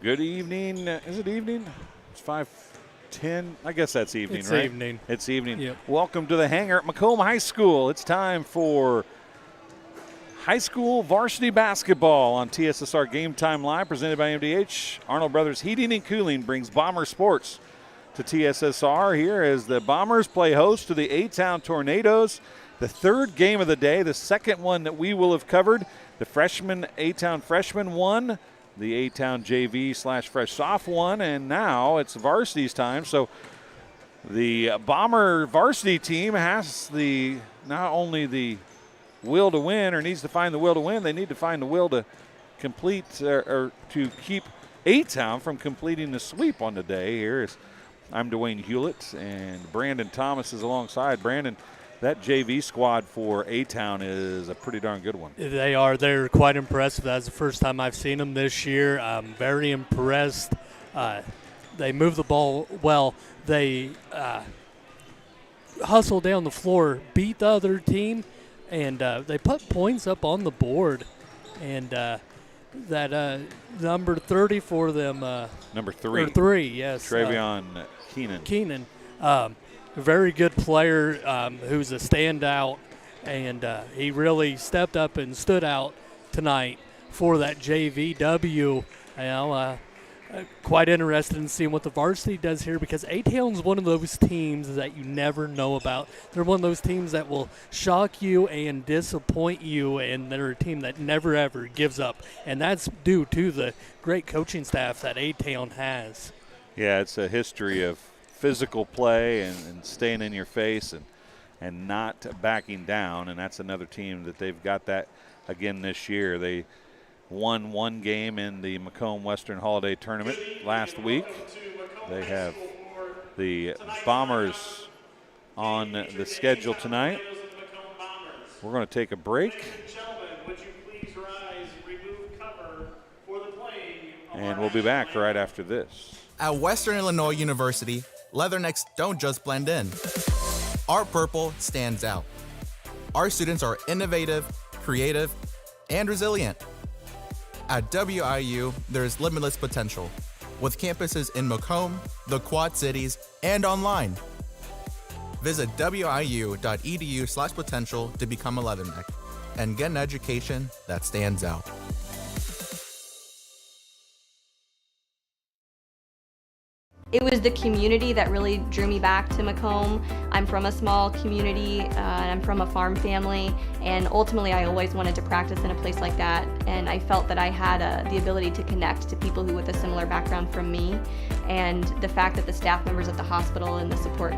Good evening. Is it evening? It's 5:10. I guess that's evening, It's right? evening. It's evening. Yep. Welcome to the hangar at Macomb High School. It's time for high school varsity basketball on TSSR Game Time Live, presented by MDH. Arnold Brothers Heating and Cooling brings Bomber Sports to TSSR here as the Bombers play host to the A-Town Tornadoes. The third game of the day, the second one that we will have covered. The A-Town freshman won. The A-Town JV/fresh soph won, and now it's varsity's time. So the Bomber varsity team has not only the will to win, or needs to find the will to win, they need to find the will to complete or to keep A-Town from completing the sweep on the day. Here is I'm Dwayne Hulett, and Brandon Thomas is alongside. Brandon, that JV squad for A-Town is a pretty darn good one. They are. They're quite impressive. That's the first time I've seen them this year. I'm very impressed. They move the ball well. They hustle down the floor, beat the other team, and they put points up on the board. And that number 30 for them. Number 3. Or 3, yes. Travion Keenan. A very good player who's a standout, and he really stepped up and stood out tonight for that JVW. Quite interested in seeing what the varsity does here, because A-Town's one of those teams that you never know about. They're one of those teams that will shock you and disappoint you, and they're a team that never, ever gives up. And that's due to the great coaching staff that A-Town has. Yeah, it's a history of physical play and staying in your face and not backing down, and that's another team that they've got that again this year. They won one game in the Macomb Western Holiday Tournament last week. They have the Bombers on the schedule tonight. We're going to take a break, and we'll be back right after this. At Western Illinois University, Leathernecks don't just blend in. Our purple stands out. Our students are innovative, creative, and resilient. At WIU, there's limitless potential, with campuses in Macomb, the Quad Cities, and online. Visit wiu.edu/potential to become a Leatherneck and get an education that stands out. It was the community that really drew me back to Macomb. I'm from a small community, and I'm from a farm family, and ultimately I always wanted to practice in a place like that, and I felt that I had the ability to connect to people who with a similar background from me, and the fact that the staff members at the hospital and the support,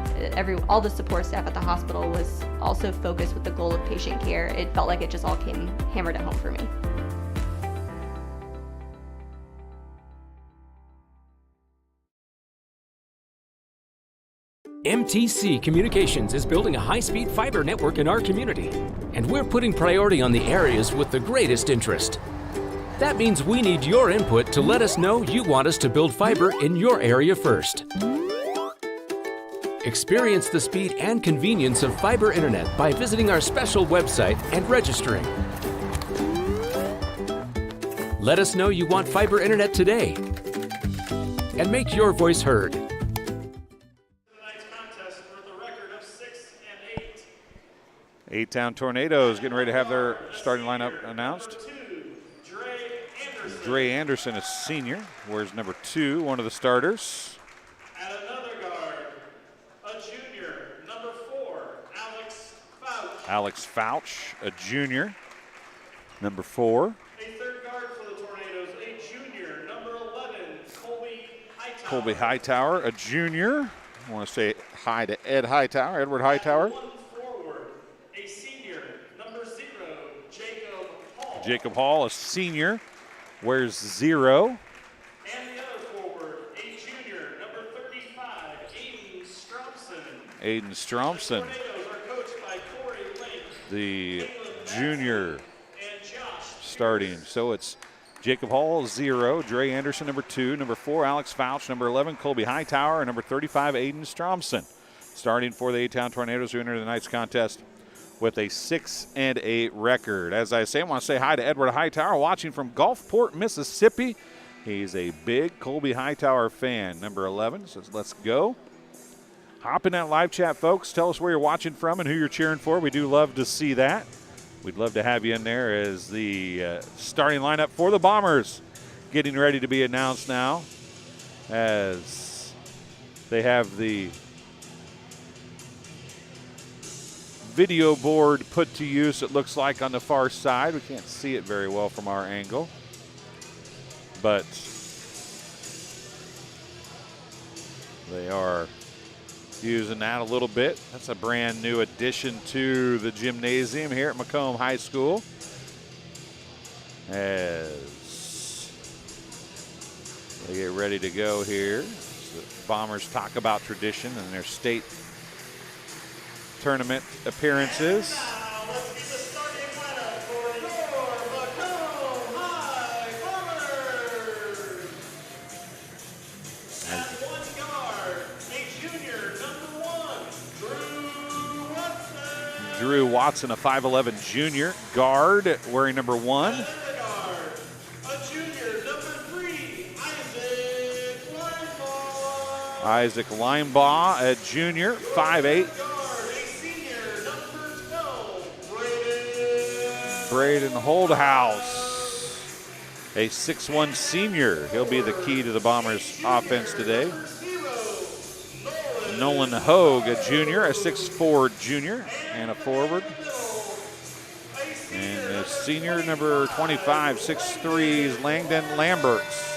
all the support staff at the hospital was also focused with the goal of patient care. It felt like it just all came hammered at home for me. MTC Communications is building a high-speed fiber network in our community, and we're putting priority on the areas with the greatest interest. That means we need your input to let us know you want us to build fiber in your area first. Experience the speed and convenience of fiber internet by visiting our special website and registering. Let us know you want fiber internet today, and make your voice heard. A-Town Tornadoes getting ready to have their starting lineup announced. Dre Anderson, a senior, wears number 2, one of the starters. At another guard, a junior, number 4, Alex Fouch. Alex Fouch, a junior, number 4. A third guard for the Tornadoes, a junior, number 11, Colby Hightower. Colby Hightower, a junior. I want to say hi to Ed Hightower, Edward Hightower. Jacob Hall, a senior, wears 0. And the other forward, a junior, number 35, Aiden Stromson. Aiden Stromson, The Tornadoes are coached by Corey Lake, the junior, and Josh starting. So it's Jacob Hall, 0. Dre Anderson, number 2. Number 4, Alex Fouch. Number 11, Colby Hightower. And number 35, Aiden Stromson. Starting for the A-Town Tornadoes, who enter the night's contest with a 6-8 record. As I say, I want to say hi to Edward Hightower, watching from Gulfport, Mississippi. He's a big Colby Hightower fan, number 11. Says, let's go. Hop in that live chat, folks. Tell us where you're watching from and who you're cheering for. We do love to see that. We'd love to have you in there as the starting lineup for the Bombers getting ready to be announced now, as they have the video board put to use, it looks like, on the far side. We can't see it very well from our angle, but they are using that a little bit. That's a brand new addition to the gymnasium here at Macomb High School, as they get ready to go here. So the Bombers talk about tradition and their state tournament appearances. Now, let's get the starting lineup for your Macomb High Bombers. At one guard, a junior, number 1, Drew Watson. Drew Watson, a 5'11 junior guard, wearing number 1. At the guard, a junior, number 3, Isaac Linebaugh. Isaac Linebaugh, a junior, 5'8. Guard, a senior, number 12, Braden Holdhouse, a 6'1 senior. He'll be the key to the Bombers' offense today. Nolan Hogue, a junior, a 6'4 junior, and a forward. And the senior, number 25, 6'3 is Langdon Lamberts,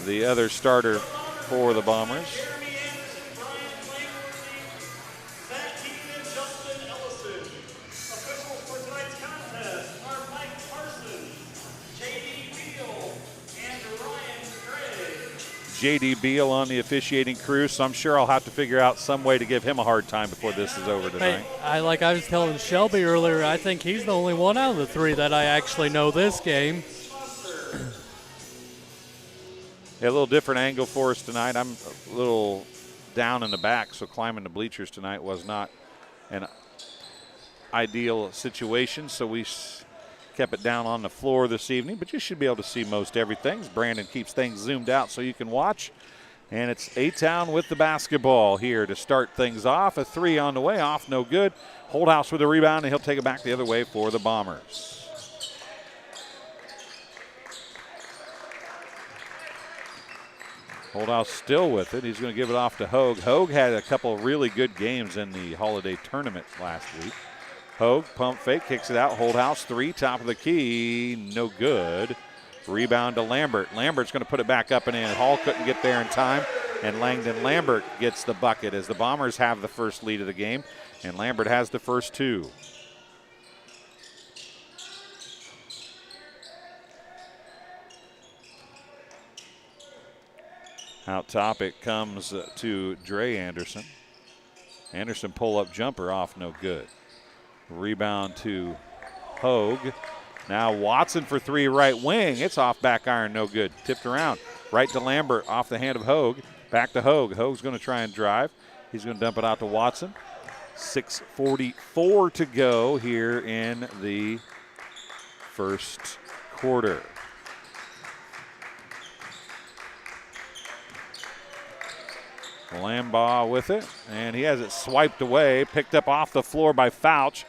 the other starter for the Bombers. J.D. Beal on the officiating crew, so I'm sure I'll have to figure out some way to give him a hard time before this is over tonight. Hey, I was telling Shelby earlier, I think he's the only one out of the 3 that I actually know this game. Yeah, a little different angle for us tonight. I'm a little down in the back, so climbing the bleachers tonight was not an ideal situation, so we kept it down on the floor this evening, but you should be able to see most everything. Brandon keeps things zoomed out so you can watch. And it's A-Town with the basketball here to start things off. A 3 on the way, off no good. Holdhouse with a rebound, and he'll take it back the other way for the Bombers. Holdhouse still with it. He's going to give it off to Hogue. Hogue had a couple of really good games in the holiday tournament last week. Hogue, pump fake, kicks it out. Holdhouse, 3, top of the key, no good. Rebound to Lambert. Lambert's going to put it back up and in. Hall couldn't get there in time, and Langdon Lambert gets the bucket as the Bombers have the first lead of the game, and Lambert has the first 2. Out top it comes to Dre Anderson. Anderson pull-up jumper off, no good. Rebound to Hogue. Now Watson for 3, right wing. It's off back iron, no good. Tipped around. Right to Lambert, off the hand of Hogue. Back to Hogue. Hogue's going to try and drive. He's going to dump it out to Watson. 6:44 to go here in the first quarter. Lambaugh with it, and he has it swiped away, picked up off the floor by Fouch.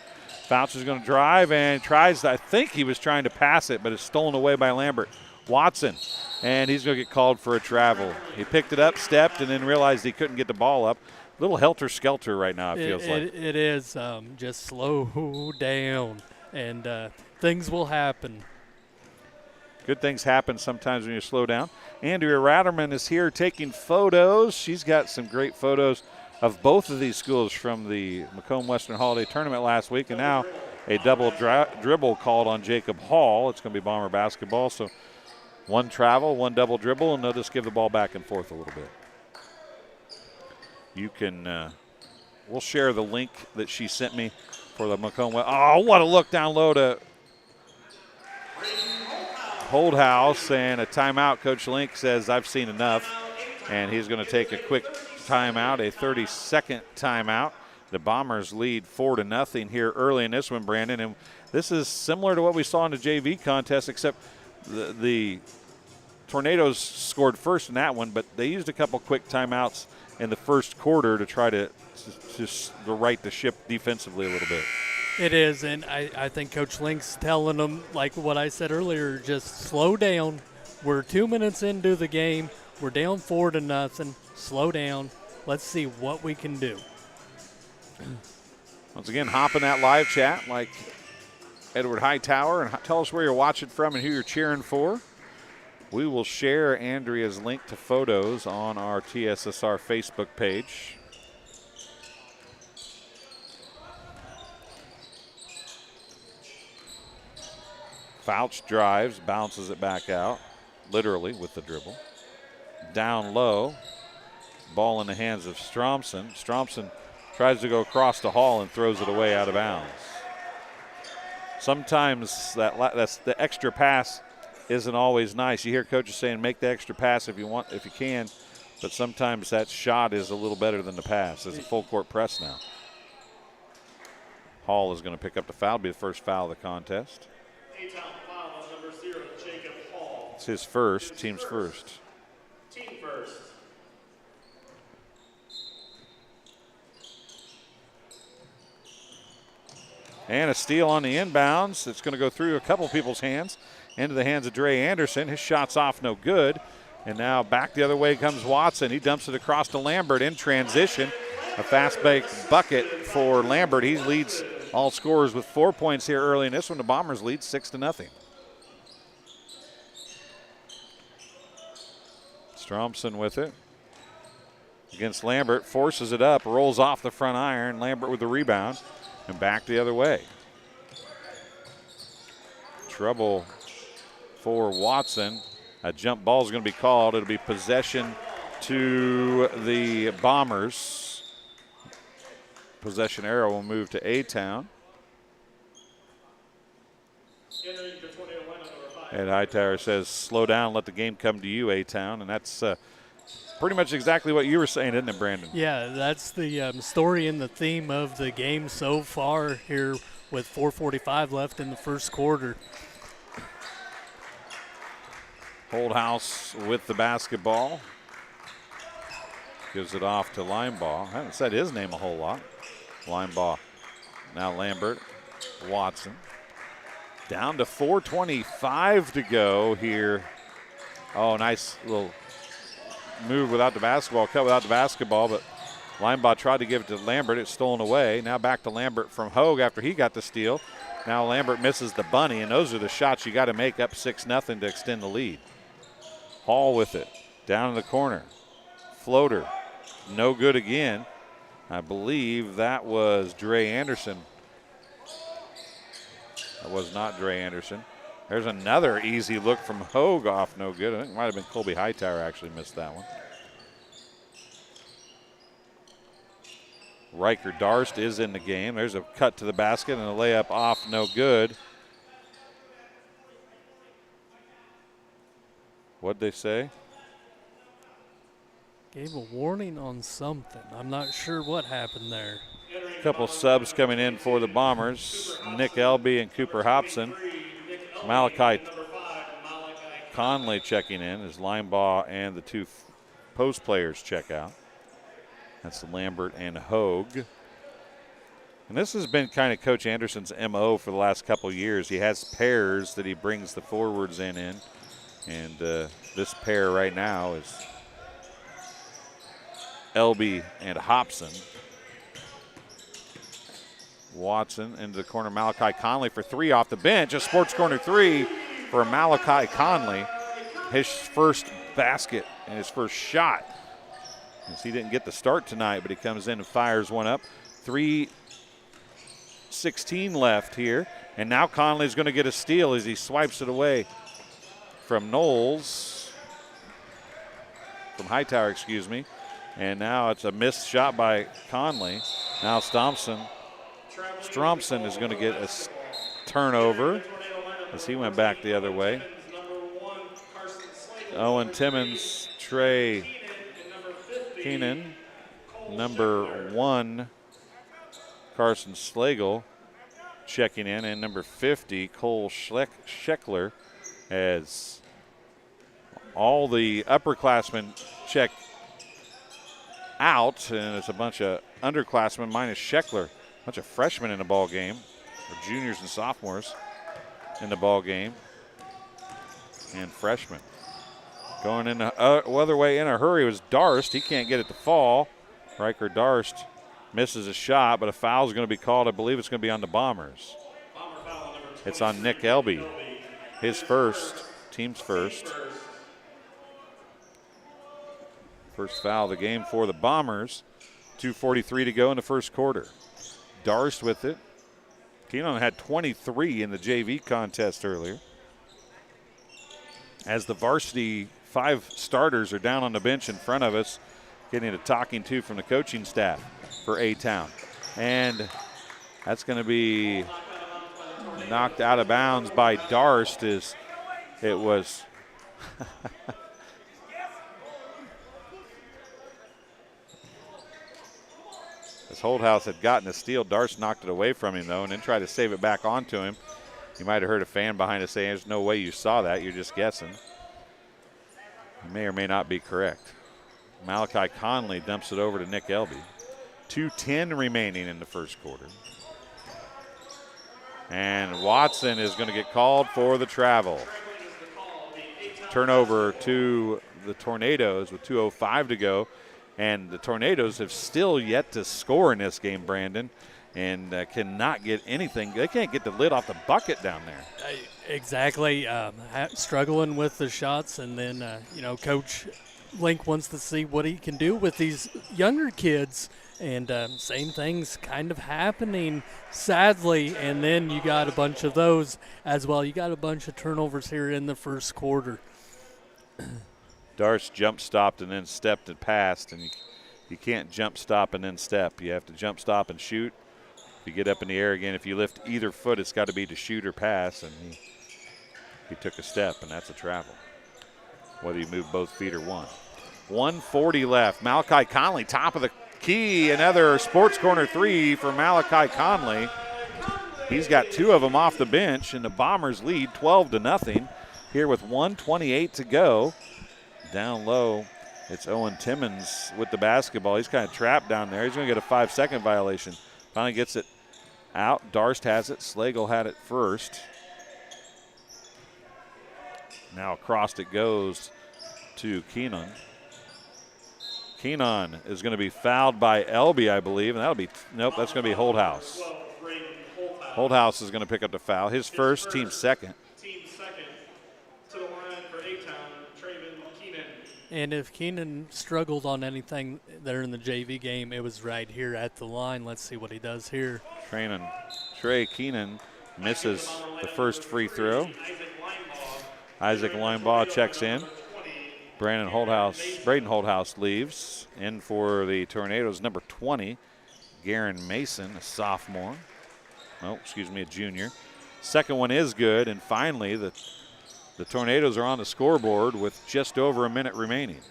Fouch is going to drive and tries to, I think he was trying to pass it, but it's stolen away by Lambert. Watson, and he's going to get called for a travel. He picked it up, stepped, and then realized he couldn't get the ball up. A little helter-skelter right now, it feels like. It is. Just slow down, and things will happen. Good things happen sometimes when you slow down. Andrea Ratterman is here taking photos. She's got some great photos of both of these schools from the Macomb Western Holiday Tournament last week, and now a double dribble called on Jacob Hall. It's going to be Bomber basketball, so 1 travel, 1 double dribble, and they'll just give the ball back and forth a little bit. You can, we'll share the link that she sent me for the Macomb. Oh, what a look down low to Holdhouse, and a timeout. Coach Link says, I've seen enough, and he's going to take a quick timeout, a 30-second timeout. The Bombers lead 4-0 here early in this one, Brandon, and this is similar to what we saw in the JV contest, except the Tornadoes scored first in that one, but they used a couple quick timeouts in the first quarter to try to right the ship defensively a little bit. It is, and I think Coach Link's telling them, like what I said earlier, just slow down. We're 2 minutes into the game. We're down 4-0. Slow down. Let's see what we can do. Once again, hop in that live chat like Edward Hightower and tell us where you're watching from and who you're cheering for. We will share Andrea's link to photos on our TSSR Facebook page. Fouch drives, bounces it back out, literally with the dribble. Down low, ball in the hands of Stromson. Stromson tries to go across the hall and throws it away out of bounds. Sometimes that's the extra pass isn't always nice. You hear coaches saying make the extra pass if you can, but sometimes that shot is a little better than the pass. It's a full court press now. Hall is going to pick up the foul, be the first foul of the contest. Foul on number 0, Jacob Hall. It's his first, team's first. Team first. And a steal on the inbounds. It's going to go through a couple people's hands, into the hands of Dre Anderson. His shot's off, no good. And now back the other way comes Watson. He dumps it across to Lambert in transition. A fast break bucket for Lambert. He leads all scorers with 4 points here early in this one. The Bombers lead 6-0. Stromson with it. Against Lambert, forces it up, rolls off the front iron. Lambert with the rebound. And back the other way. Trouble for Watson. A jump ball is going to be called. It'll be possession to the Bombers. Possession arrow will move to A-Town. Ed Hightower says, slow down, let the game come to you, A-Town. And that's pretty much exactly what you were saying, isn't it, Brandon? Yeah, that's the story and the theme of the game so far here with 4:45 left in the first quarter. Holdhouse with the basketball. Gives it off to Linebaugh. I haven't said his name a whole lot. Linebaugh. Now Lambert. Watson. Down to 4:25 to go here. Oh, nice little move without the basketball, cut without the basketball, but Linebaugh tried to give it to Lambert. It's stolen away. Now back to Lambert from Hogue after he got the steal. Now Lambert misses the bunny, and those are the shots you got to make up 6-0 to extend the lead. Hall with it. Down in the corner. Floater. No good again. I believe that was Dre Anderson. That was not Dre Anderson. There's another easy look from Hogue off, no good. I think it might have been Colby Hightower actually missed that one. Riker Darst is in the game. There's a cut to the basket and a layup off, no good. What'd they say? Gave a warning on something. I'm not sure what happened there. A couple subs coming in for the Bombers. Nick Elby and Cooper Hobson. Malachi Conley checking in as Linebaugh and the two post players check out. That's Lambert and Hogue. And this has been kind of Coach Anderson's MO for the last couple years. He has pairs that he brings the forwards in. And this pair right now is Elby and Hobson. Watson into the corner. Malachi Conley for three off the bench. A sports corner three for Malachi Conley. His first basket and his first shot. As he didn't get the start tonight, but he comes in and fires one up. 3:16 left here. And now Conley's going to get a steal as he swipes it away from Knowles. From Hightower, excuse me. And now it's a missed shot by Conley. Now Stromson is going to get a turnover as he went back the other way. Owen Timmons, Trey Keenan, number 1, Carson Slagle checking in, and number 50, Cole Scheckler, as all the upperclassmen check out, and it's a bunch of underclassmen minus Scheckler. A bunch of freshmen in the ball game, or juniors and sophomores in the ball game, and freshmen. Going in the other way in a hurry was Darst. He can't get it to fall. Riker Darst misses a shot, but a foul is going to be called. I believe it's going to be on the Bombers. It's on Nick Elby. His first, team's first. First foul of the game for the Bombers. 2:43 to go in the first quarter. Darst with it. Keenan had 23 in the JV contest earlier. As the varsity 5 starters are down on the bench in front of us, getting a talking to from the coaching staff for A-Town. And that's going to be knocked out of bounds by Darst. As it was as Holdhouse had gotten a steal, Darst knocked it away from him though, and then tried to save it back onto him. You might have heard a fan behind us saying, "There's no way you saw that. You're just guessing." You may or may not be correct. Malachi Conley dumps it over to Nick Elby. 2:10 remaining in the first quarter. And Watson is going to get called for the travel. Turnover to the Tornadoes with 2:05 to go. And the Tornadoes have still yet to score in this game, Brandon, and cannot get anything. They can't get the lid off the bucket down there. Exactly. Struggling with the shots, and then, Coach Link wants to see what he can do with these younger kids. And same thing's kind of happening, sadly. And then you got a bunch of those as well. You got a bunch of turnovers here in the first quarter. Darst jump stopped and then stepped and passed, and you can't jump stop and then step. You have to jump stop and shoot. If you get up in the air again, if you lift either foot, it's got to be to shoot or pass, and he took a step, and that's a travel, whether you move both feet or one. 1:40 left. Malachi Conley, top of the key, another sports corner three for Malachi Conley. He's got 2 of them off the bench, and the Bombers lead 12-0 here with 1:28 to go. Down low, it's Owen Timmons with the basketball. He's kind of trapped down there. He's going to get a 5-second violation. Finally gets it out. Darst has it. Slagle had it first. Now across it goes to Keenan. Keenan is going to be fouled by Elby, I believe, and that'll be, nope, that's going to be Holdhouse. Holdhouse is going to pick up the foul. His first, team second. To the line for A-Town, Traven Keenan. And if Keenan struggled on anything there in the JV game, it was right here at the line. Let's see what he does here. Trey Keenan misses the first free throw. Isaac Linebaugh checks in. Braden Holdhouse leaves. In for the Tornadoes, number 20, Garen Mason, a sophomore. Oh, excuse me, a junior. Second one is good, and finally the Tornadoes are on the scoreboard with just over a minute remaining.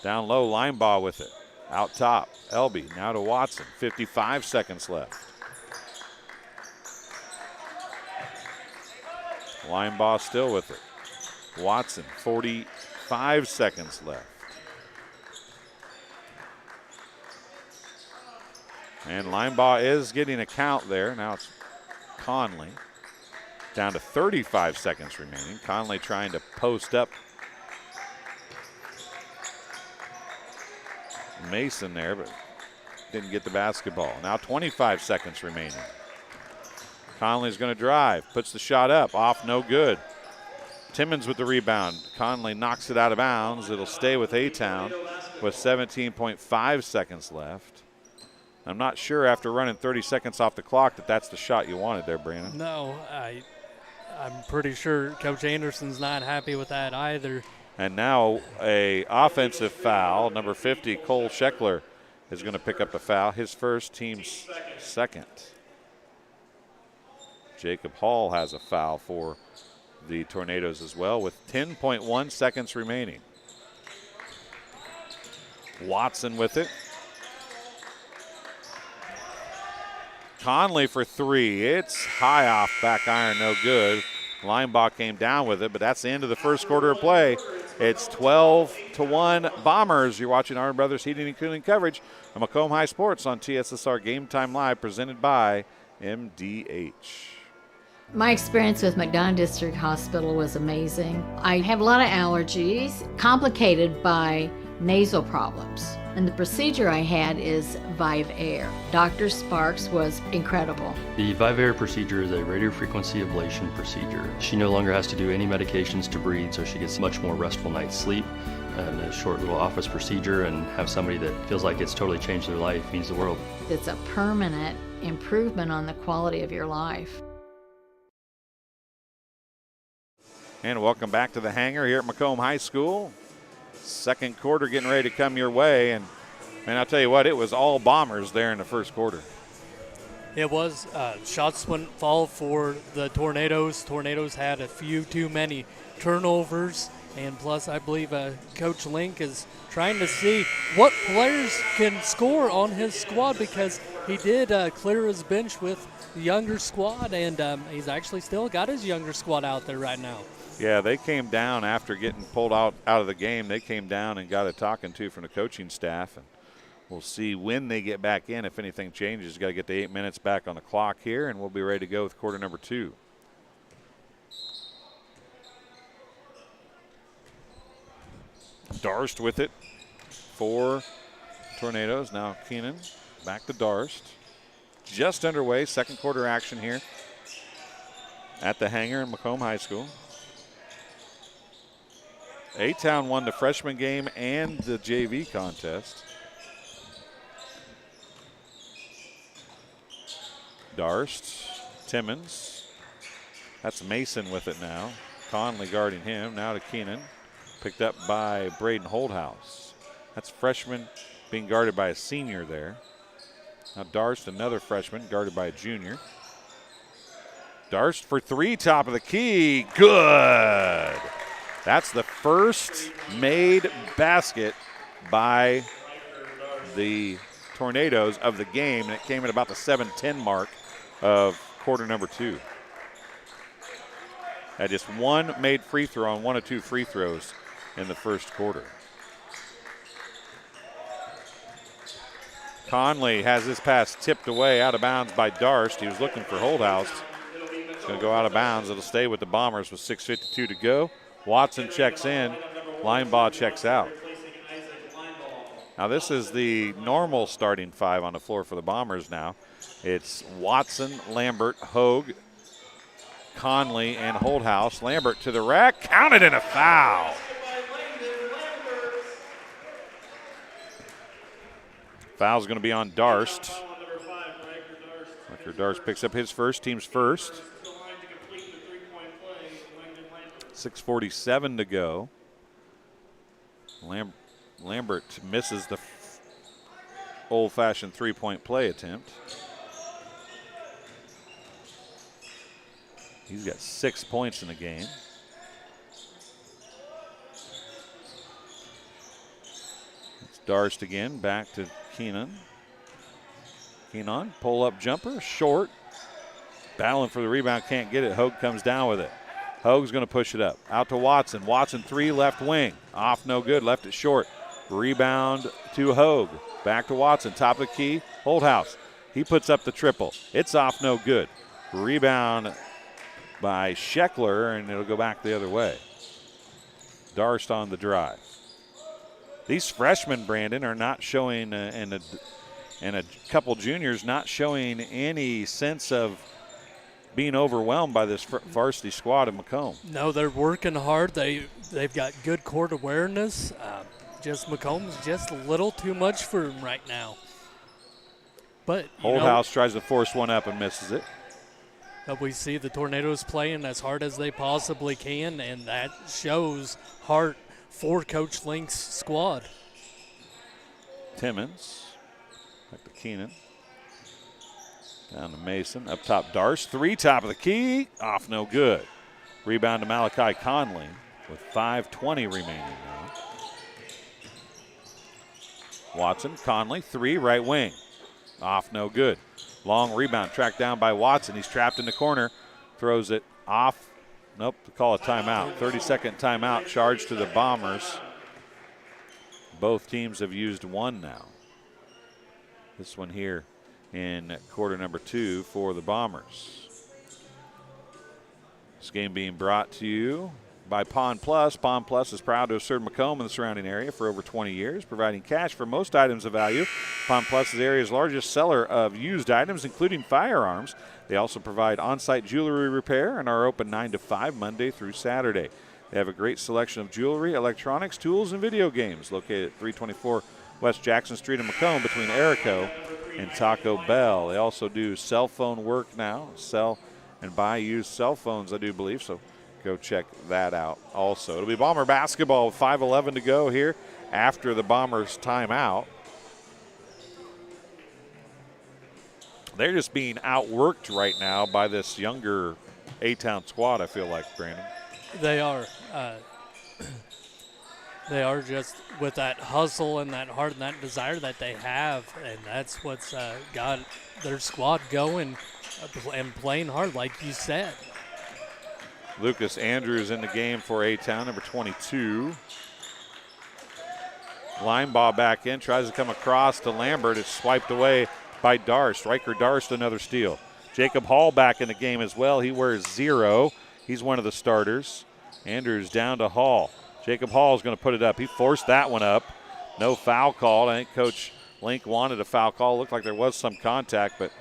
Down low, Linebaugh with it. Out top, Elby, now to Watson. 55 seconds left. Linebaugh still with it. Watson, 45 seconds left. And Linebaugh is getting a count there. Now it's Conley. Down to 35 seconds remaining. Conley trying to post up Mason there, but didn't get the basketball. Now 25 seconds remaining. Conley's going to drive, puts the shot up, off, no good. Timmons with the rebound. Conley knocks it out of bounds. It'll stay with A-Town with 17.5 seconds left. I'm not sure after running 30 seconds off the clock that that's the shot you wanted there, Brandon. No, I'm pretty sure Coach Anderson's not happy with that either. And now a offensive foul. Number 50, Cole Scheckler, is going to pick up the foul. His first, team's second. Jacob Hall has a foul for the Tornadoes as well with 10.1 seconds remaining. Watson with it. Conley for three. It's high off, back iron, no good. Linebaugh came down with it, but that's the end of the first quarter of play. It's 12-1 Bombers. You're watching Arnold Brothers Heating and Cooling coverage of Macomb High Sports on TSSR Game Time Live, presented by MDH. My experience with McDonough District Hospital was amazing. I have a lot of allergies, complicated by nasal problems. And the procedure I had is Vive Air. Dr. Sparks was incredible. The Vive Air procedure is a radiofrequency ablation procedure. She no longer has to do any medications to breathe, so she gets much more restful night's sleep. And a short little office procedure, and have somebody that feels like it's totally changed their life means the world. It's a permanent improvement on the quality of your life. And welcome back to the hangar here at Macomb High School. Second quarter getting ready to come your way. And I'll tell you what, it was all Bombers there in the first quarter. It was. Shots wouldn't fall for the Tornadoes. Tornadoes had a few too many turnovers. And plus, I believe Coach Link is trying to see what players can score on his squad, because he did clear his bench with the younger squad, and he's actually still got his younger squad out there right now. Yeah, they came down after getting pulled out of the game. They came down and got a talking to from the coaching staff, and we'll see when they get back in if anything changes. Got to get the 8 minutes back on the clock here, and we'll be ready to go with quarter number 2. Darst with it for Tornadoes. Now Keenan back to Darst. Just underway, second quarter action here at the hangar in Macomb High School. A-Town won the freshman game and the JV contest. Darst, Timmons. That's Mason with it now. Conley guarding him. Now to Keenan. Picked up by Braden Holdhouse. That's freshman being guarded by a senior there. Now Darst, another freshman, guarded by a junior. Darst for 3, top of the key. Good. That's the first made basket by the Tornadoes of the game, and it came at about the 7:10 mark of quarter number 2. Had just one made free throw on 1 of 2 free throws in the first quarter. Conley has this pass tipped away out of bounds by Darst. He was looking for Holdhouse. It's going to go out of bounds. It'll stay with the Bombers with 6:52 to go. Watson checks in. Linebaugh checks out. Now this is the normal starting 5 on the floor for the Bombers now. It's Watson, Lambert, Hogue, Conley, and Holdhouse. Lambert to the rack. Counted in a foul. Foul's going to be on Darst. Riker Darst picks up his first, team's first. 6:47 to go. Lambert misses the old-fashioned three-point play attempt. He's got 6 points in the game. It's Darst again, back to Keenan. Keenan, pull-up jumper, short. Battling for the rebound, can't get it. Hogue comes down with it. Hogue's going to push it up. Out to Watson. Watson 3, left wing. Off, no good. Left it short. Rebound to Hogue. Back to Watson. Top of the key. Holdhouse. He puts up the triple. It's off, no good. Rebound by Scheckler, and it'll go back the other way. Darst on the drive. These freshmen, Brandon, are not showing, and a couple juniors not showing any sense of being overwhelmed by this varsity squad in Macomb. No, they're working hard. They've got good court awareness. Just Macomb's just a little too much for them right now. But Holdhouse tries to force one up and misses it. But we see the Tornadoes playing as hard as they possibly can, and that shows heart for Coach Link's squad. Timmons, back to Keenan. Down to Mason, up top Darst, 3, top of the key, off no good. Rebound to Malachi Conley with 5:20 remaining now. Watson, Conley, 3, right wing, off no good. Long rebound tracked down by Watson. He's trapped in the corner, throws it off Nope, call a timeout. 30-second timeout charged to the Bombers. Both teams have used one now. This one here in quarter number 2 for the Bombers. This game being brought to you by Pond Plus. Pond Plus is proud to have served Macomb and the surrounding area for over 20 years, providing cash for most items of value. Pond Plus is the area's largest seller of used items, including firearms. They also provide on-site jewelry repair and are open 9 to 5 Monday through Saturday. They have a great selection of jewelry, electronics, tools, and video games located at 324 West Jackson Street in Macomb between Erico and Taco Bell. They also do cell phone work now, sell and buy used cell phones, I do believe, so go check that out also. It'll be Bomber basketball with 5:11 to go here after the Bombers timeout. They're just being outworked right now by this younger A-Town squad, I feel like, Brandon. They are. They are just with that hustle and that heart and that desire that they have, and that's what's got their squad going and playing hard, like you said. Lucas Andrews in the game for A-Town, number 22. Line ball back in, tries to come across to Lambert. It's swiped away by Darst. Riker Darst, another steal. Jacob Hall back in the game as well. He wears 0. He's one of the starters. Andrews down to Hall. Jacob Hall is going to put it up. He forced that one up. No foul call. I think Coach Link wanted a foul call. Looked like there was some contact, but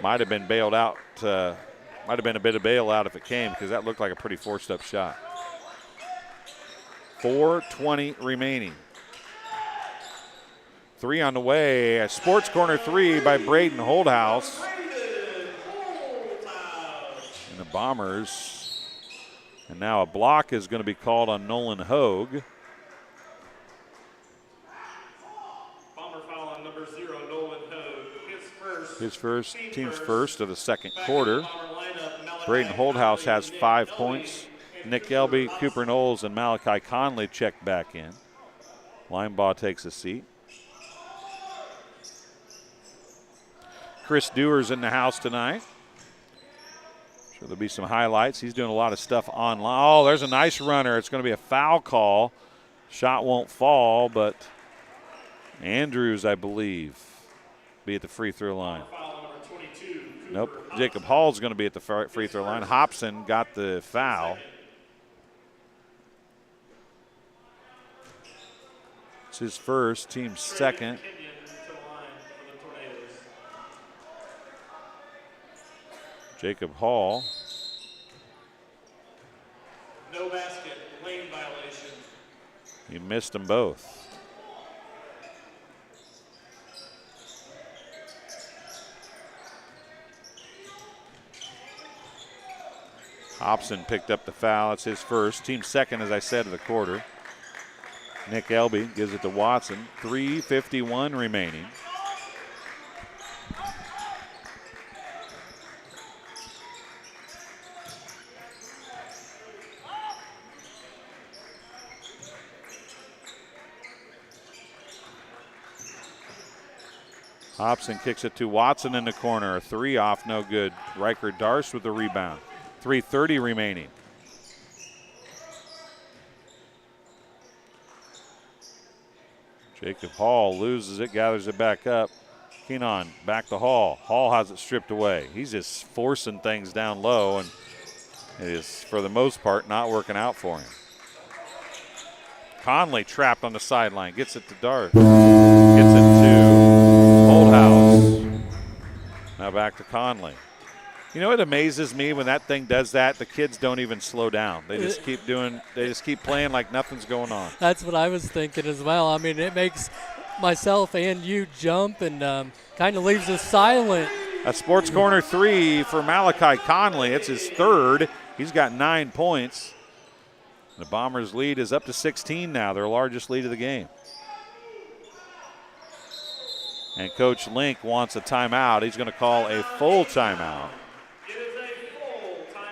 might have been bailed out. Might have been a bit of bailout if it came, because that looked like a pretty forced up shot. 4:20 remaining. 3 on the way. A sports corner 3 by Braden Holdhouse. And the Bombers. And now a block is going to be called on Nolan Hogue. Bomber foul on number 0, Nolan Hogue. His first, team's first of the second quarter. Braden Holdhouse has 5 points. Nick Elby, Cooper Knowles, and Malachi Conley check back in. Linebaugh takes a seat. Chris Dewar's in the house tonight. Sure, there'll be some highlights. He's doing a lot of stuff online. Oh, there's a nice runner. It's going to be a foul call. Shot won't fall, but Andrews, I believe, be at the free throw line. Nope. Jacob Hall's going to be at the free throw line. Hobson got the foul. It's his first, team's second. Jacob Hall. No basket, lane violation. He missed them both. Hobson picked up the foul. It's his first. Team second, as I said, of the quarter. Nick Elby gives it to Watson. 3:51 remaining. Hobson kicks it to Watson in the corner. A 3 off, no good. Riker Darst with the rebound. 3:30 remaining. Jacob Hall loses it, gathers it back up. Keenan back to Hall. Hall has it stripped away. He's just forcing things down low, and it is, for the most part, not working out for him. Conley trapped on the sideline. Gets it to Darst. Gets it to Holdhouse. Now back to Conley. You know, it amazes me when that thing does that, the kids don't even slow down. They just keep doing, they just keep playing like nothing's going on. That's what I was thinking as well. I mean, it makes myself and you jump and kind of leaves us silent. A sports corner 3 for Malachi Conley. It's his third. He's got 9 points. The Bombers' lead is up to 16 now, their largest lead of the game. And Coach Link wants a timeout. He's going to call a full timeout.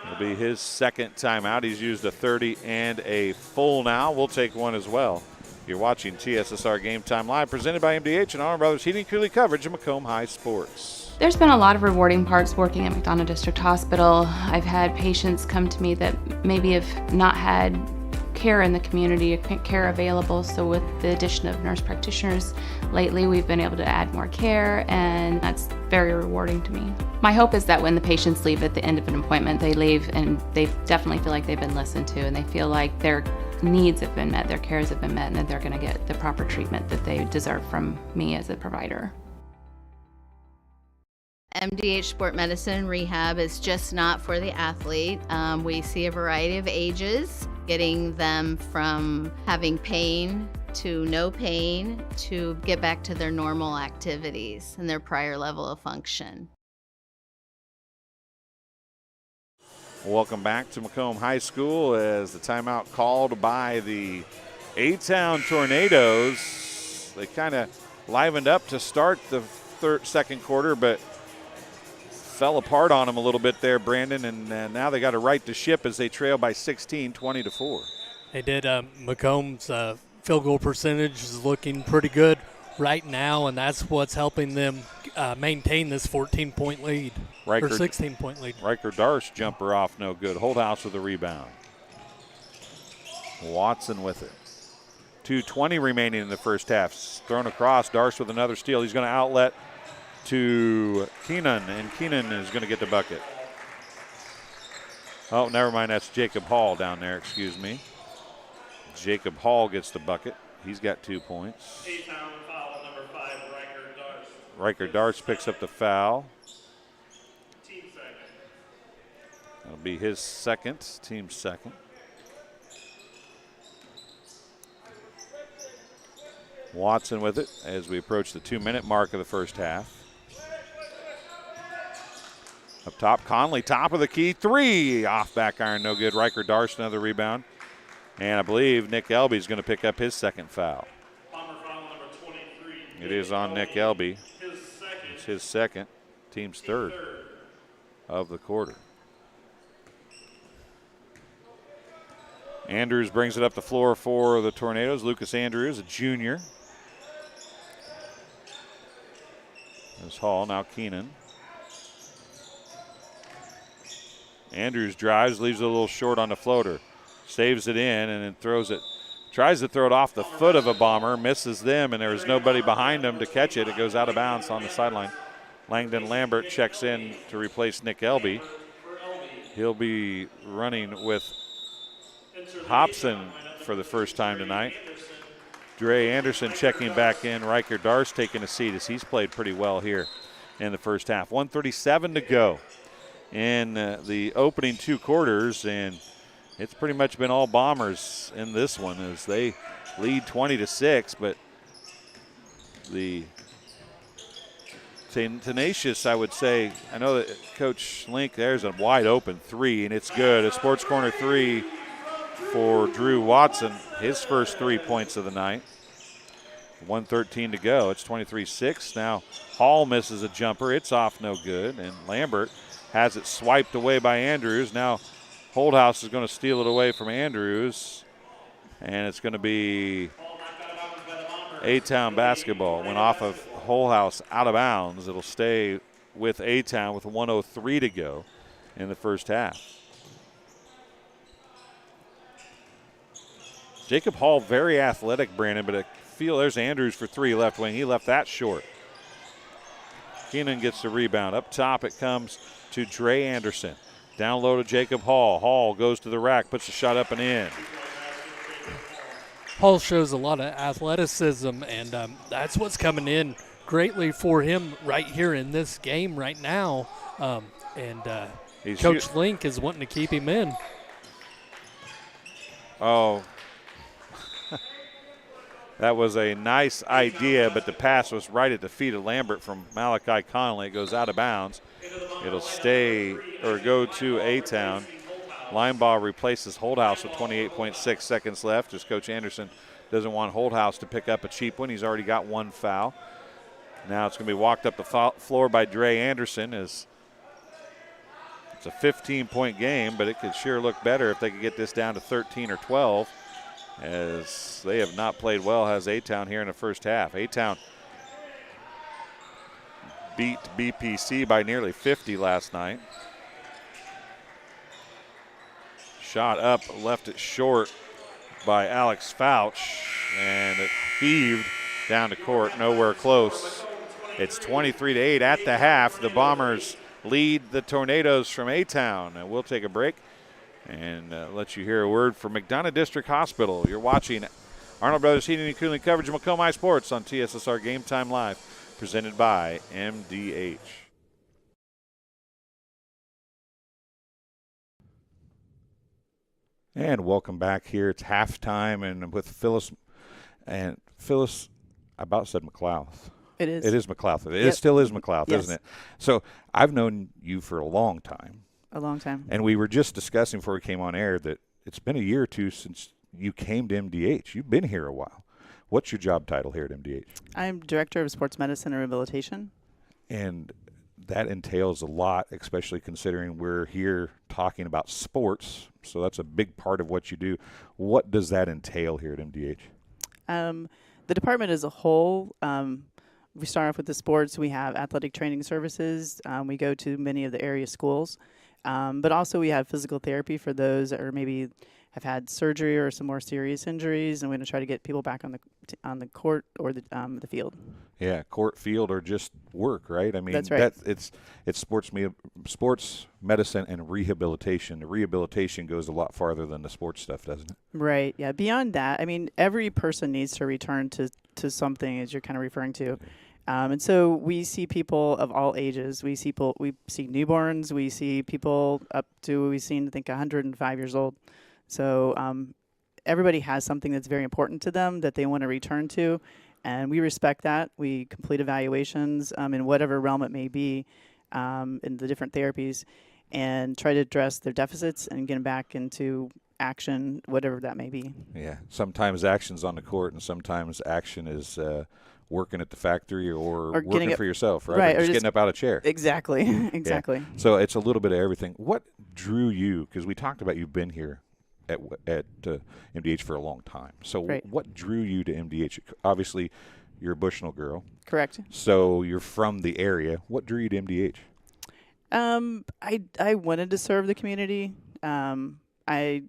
It'll be his second timeout. He's used a 30 and a full now. We'll take one as well. You're watching TSSR Game Time Live, presented by MDH and Arnold Brothers Heating and Cooling coverage of Macomb High Sports. There's been a lot of rewarding parts working at McDonough District Hospital. I've had patients come to me that maybe have not had care in the community, care available. So with the addition of nurse practitioners lately, we've been able to add more care, and that's very rewarding to me. My hope is that when the patients leave at the end of an appointment, they leave and they definitely feel like they've been listened to, and they feel like their needs have been met, their cares have been met, and that they're going to get the proper treatment that they deserve from me as a provider. MDH Sport Medicine Rehab is just not for the athlete. We see a variety of ages, getting them from having pain to no pain to get back to their normal activities and their prior level of function. Welcome back to Macomb High School as the timeout called by the A-Town Tornadoes. They kind of livened up to start the second quarter, but fell apart on them a little bit there, Brandon, and now they got to right the ship as they trail by 16, 20-4. They did. Macomb's field goal percentage is looking pretty good right now, and that's what's helping them maintain this 14-point lead, or 16-point lead. Riker Darst jumper off, no good. Holthouse with a rebound. Watson with it. 2:20 remaining in the first half. Thrown across, Darst with another steal. He's going to outlet to Keenan, and Keenan is going to get the bucket. Oh, never mind, that's Jacob Hall down there, excuse me. Jacob Hall gets the bucket. He's got 2 points. A-Town foul number 5, Riker Darst. Riker Darst picks up the foul. Team second. That'll be his second, team second. Watson with it as we approach the 2-minute mark of the first half. Up top, Conley, top of the key, three. Off back iron, no good. Riker Darst, another rebound. And I believe Nick Elby is going to pick up his second foul. Bomber foul number 23. It is on Nick Elby. His second. It's his second, team's third of the quarter. Andrews brings it up the floor for the Tornadoes. Lucas Andrews, a junior. There's Hall, now Keenan. Andrews drives, leaves it a little short on the floater. Saves it in and then throws it. Tries to throw it off the foot of a Bomber, misses them, and there's nobody behind him to catch it. It goes out of bounds on the sideline. Langdon Lambert checks in to replace Nick Elby. He'll be running with Hobson for the first time tonight. Dre Anderson checking back in. Riker Darst taking a seat as he's played pretty well here in the first half. 1:37 to go in the opening two quarters, and it's pretty much been all Bombers in this one as they lead 20-6, but the tenacious, I would say. I know that Coach Link, there's a wide open three, and it's good. A sports corner three for Drew Watson, his first 3 points of the night. 1:13 to go. It's 23-6. Now Hall misses a jumper. It's off, no good. And Lambert has it swiped away by Andrews. Now Holthouse is going to steal it away from Andrews. And it's going to be A-Town basketball. Went off of Holthouse out of bounds. It'll stay with A-Town with 1:03 to go in the first half. Jacob Hall, very athletic, Brandon, but I feel there's Andrews for three left wing. He left that short. Keenan gets the rebound. Up top it comes to Dre Anderson. Down low to Jacob Hall. Hall goes to the rack, puts the shot up and in. Hall shows a lot of athleticism, and that's what's coming in greatly for him right here in this game right now. Coach Link is wanting to keep him in. Oh, that was a nice idea, but the pass was right at the feet of Lambert from Malachi Conley. It goes out of bounds. It'll stay or go to A-Town. Linebaugh replaces Holthouse with 28.6 seconds left as Coach Anderson doesn't want Holthouse to pick up a cheap one. He's already got one foul. Now it's going to be walked up the floor by Dre Anderson. As it's a 15-point game, but it could sure look better if they could get this down to 13 or 12, as they have not played well, has A-Town here in the first half. A-Town beat BPC by nearly 50 last night. Shot up, left it short by Alex Fouch, and it heaved down to court, nowhere close. It's 23-8 at the half. The Bombers lead the Tornadoes from A-Town, and we'll take a break and let you hear a word from McDonough District Hospital. You're watching Arnold Brothers Heating and Cooling coverage of Macomb High Sports on TSSR Game Time Live, presented by MDH. And welcome back here. It's halftime, and with Phyllis, I about said McLouth. It is. It is McLouth. It Yep. still is McLouth, Yes. isn't it? So I've known you for a long time. A long time. And we were just discussing before we came on air that it's been a year or two since you came to MDH. You've been here a while. What's your job title here at MDH? I'm Director of Sports Medicine and Rehabilitation. And that entails a lot, especially considering we're here talking about sports. So that's a big part of what you do. What does that entail here at MDH? The department as a whole, we start off with the sports. We have athletic training services. We go to many of the area schools. But also we have physical therapy for those that are maybe have had surgery or some more serious injuries, and we're going to try to get people back on the court or the field. Yeah, court, field, or just work, right? I mean, That's right. It's sports medicine and rehabilitation. The rehabilitation goes a lot farther than the sports stuff, doesn't it? Right. Yeah. Beyond that, I mean, every person needs to return to something, as you're kind of referring to. And so we see people of all ages. We see newborns. We see people up to, we've seen, I think, 105 years old. So everybody has something that's very important to them that they want to return to, and we respect that. We complete evaluations in whatever realm it may be in the different therapies, and try to address their deficits and get them back into action, whatever that may be. Yeah. Sometimes action's on the court, and sometimes action is working at the factory or working for yourself, right? Right. Or just getting up out of a chair. Exactly. Exactly. Yeah. So it's a little bit of everything. What drew you? Because we talked about you've been here at MDH for a long time. So Right. what drew you to MDH? Obviously, you're a Bushnell girl. Correct. So you're from the area. What drew you to MDH? I wanted to serve the community. I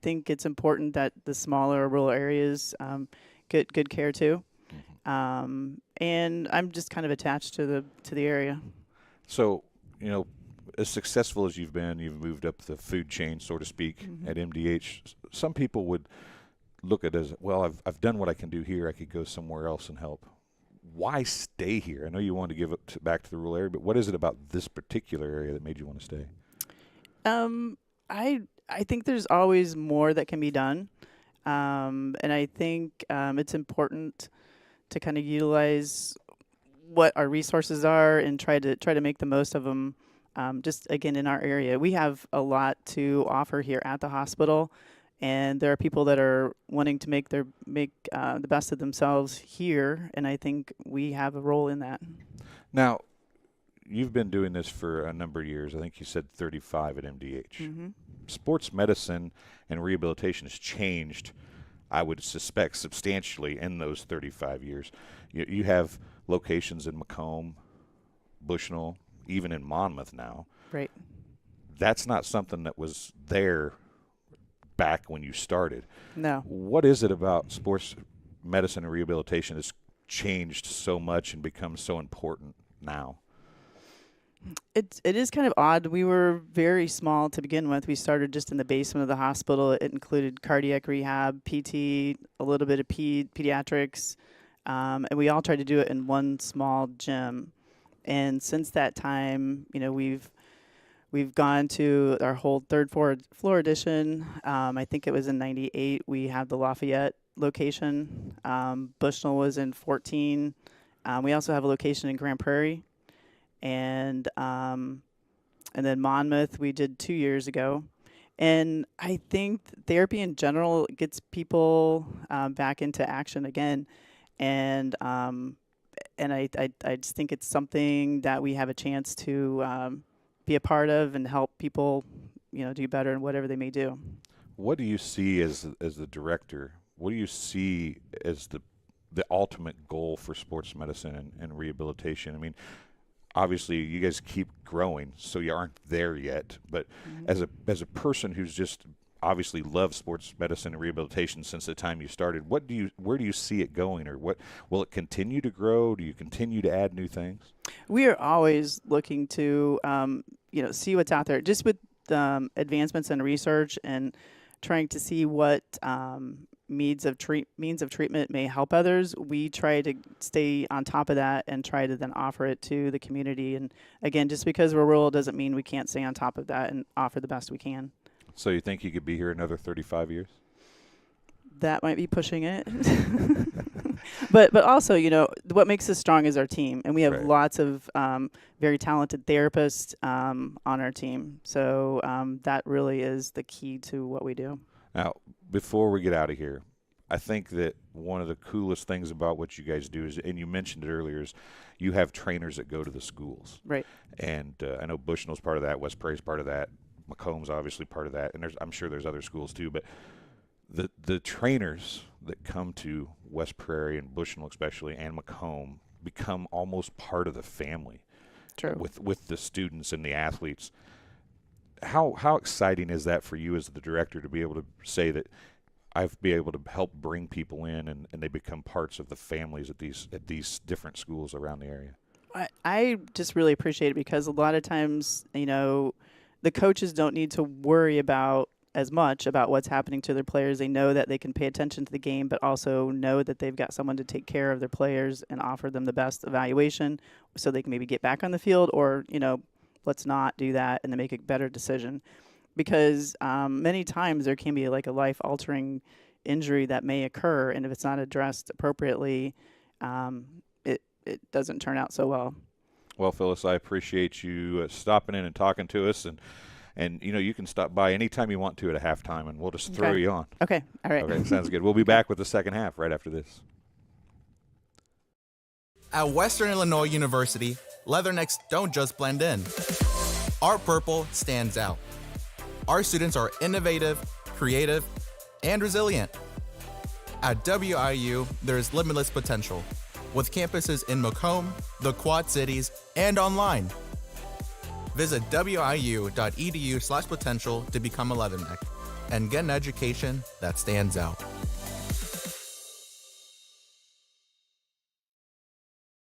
think it's important that the smaller rural areas get good care too. And I'm just kind of attached to the area. So, as successful as you've been, you've moved up the food chain, so to speak, at MDH. Some people would look at it as, well, I've done what I can do here. I could go somewhere else and help. Why stay here? I know you wanted to give it back to the rural area, but what is it about this particular area that made you want to stay? I think there's always more that can be done, and I think it's important to kind of utilize what our resources are and try to make the most of them. Just again, in our area, we have a lot to offer here at the hospital, and there are people that are wanting to make the best of themselves here, and I think we have a role in that. Now, you've been doing this for a number of years. I think you said 35 at MDH. Mm-hmm. Sports medicine and rehabilitation has changed, I would suspect, substantially in those 35 years. You have locations in Macomb, Bushnell, even in Monmouth now. Right. That's not something that was there back when you started. No. What is it about sports medicine and rehabilitation that's changed so much and become so important now? It is kind of odd. We were very small to begin with. We started just in the basement of the hospital. It included cardiac rehab, PT, a little bit of pediatrics, and we all tried to do it in one small gym. And since that time, we've gone to our whole third floor addition. I think it was in '98. We had the Lafayette location. Bushnell was in 14. We also have a location in Grand Prairie. And then Monmouth we did 2 years ago. And I think therapy in general gets people back into action again. And I just think it's something that we have a chance to be a part of and help people, do better in whatever they may do. What do you see as the director? What do you see as the ultimate goal for sports medicine and rehabilitation? I mean, obviously you guys keep growing, so you aren't there yet. But as a person who's just obviously loved sports medicine and rehabilitation since the time you started, where do you see it going, or what will it continue to grow? Do you continue to add new things? We are always looking to, see what's out there, just with advancements in research and trying to see what means of treatment may help others. We try to stay on top of that and try to then offer it to the community. And again, just because we're rural doesn't mean we can't stay on top of that and offer the best we can. So you think you could be here another 35 years? That might be pushing it. But also, what makes us strong is our team. And we have lots of very talented therapists on our team. So that really is the key to what we do. Now, before we get out of here, I think that one of the coolest things about what you guys do is, and you mentioned it earlier, is you have trainers that go to the schools. Right. And I know Bushnell's part of that, West Prairie's part of that, Macomb's obviously part of that, and I'm sure there's other schools too. But the trainers that come to West Prairie and Bushnell especially and Macomb become almost part of the family. True. With the students and the athletes. How exciting is that for you as the director to be able to say that I've been able to help bring people in and they become parts of the families at these different schools around the area? I just really appreciate it, because a lot of times, the coaches don't need to worry as much about what's happening to their players. They know that they can pay attention to the game, but also know that they've got someone to take care of their players and offer them the best evaluation so they can maybe get back on the field, or, let's not do that and then make a better decision. Because many times there can be like a life-altering injury that may occur, and if it's not addressed appropriately, it doesn't turn out so well. Well, Phyllis, I appreciate you stopping in and talking to us, and you can stop by anytime you want to at a halftime, and we'll just throw you on. Okay, all right. Okay, sounds good. We'll be back with the second half right after this. At Western Illinois University, leathernecks don't just blend in. Our purple stands out. Our students are innovative, creative, and resilient. At WIU, there is limitless potential, with campuses in Macomb, the Quad Cities, and online. Visit wiu.edu/potential to become a leatherneck and get an education that stands out.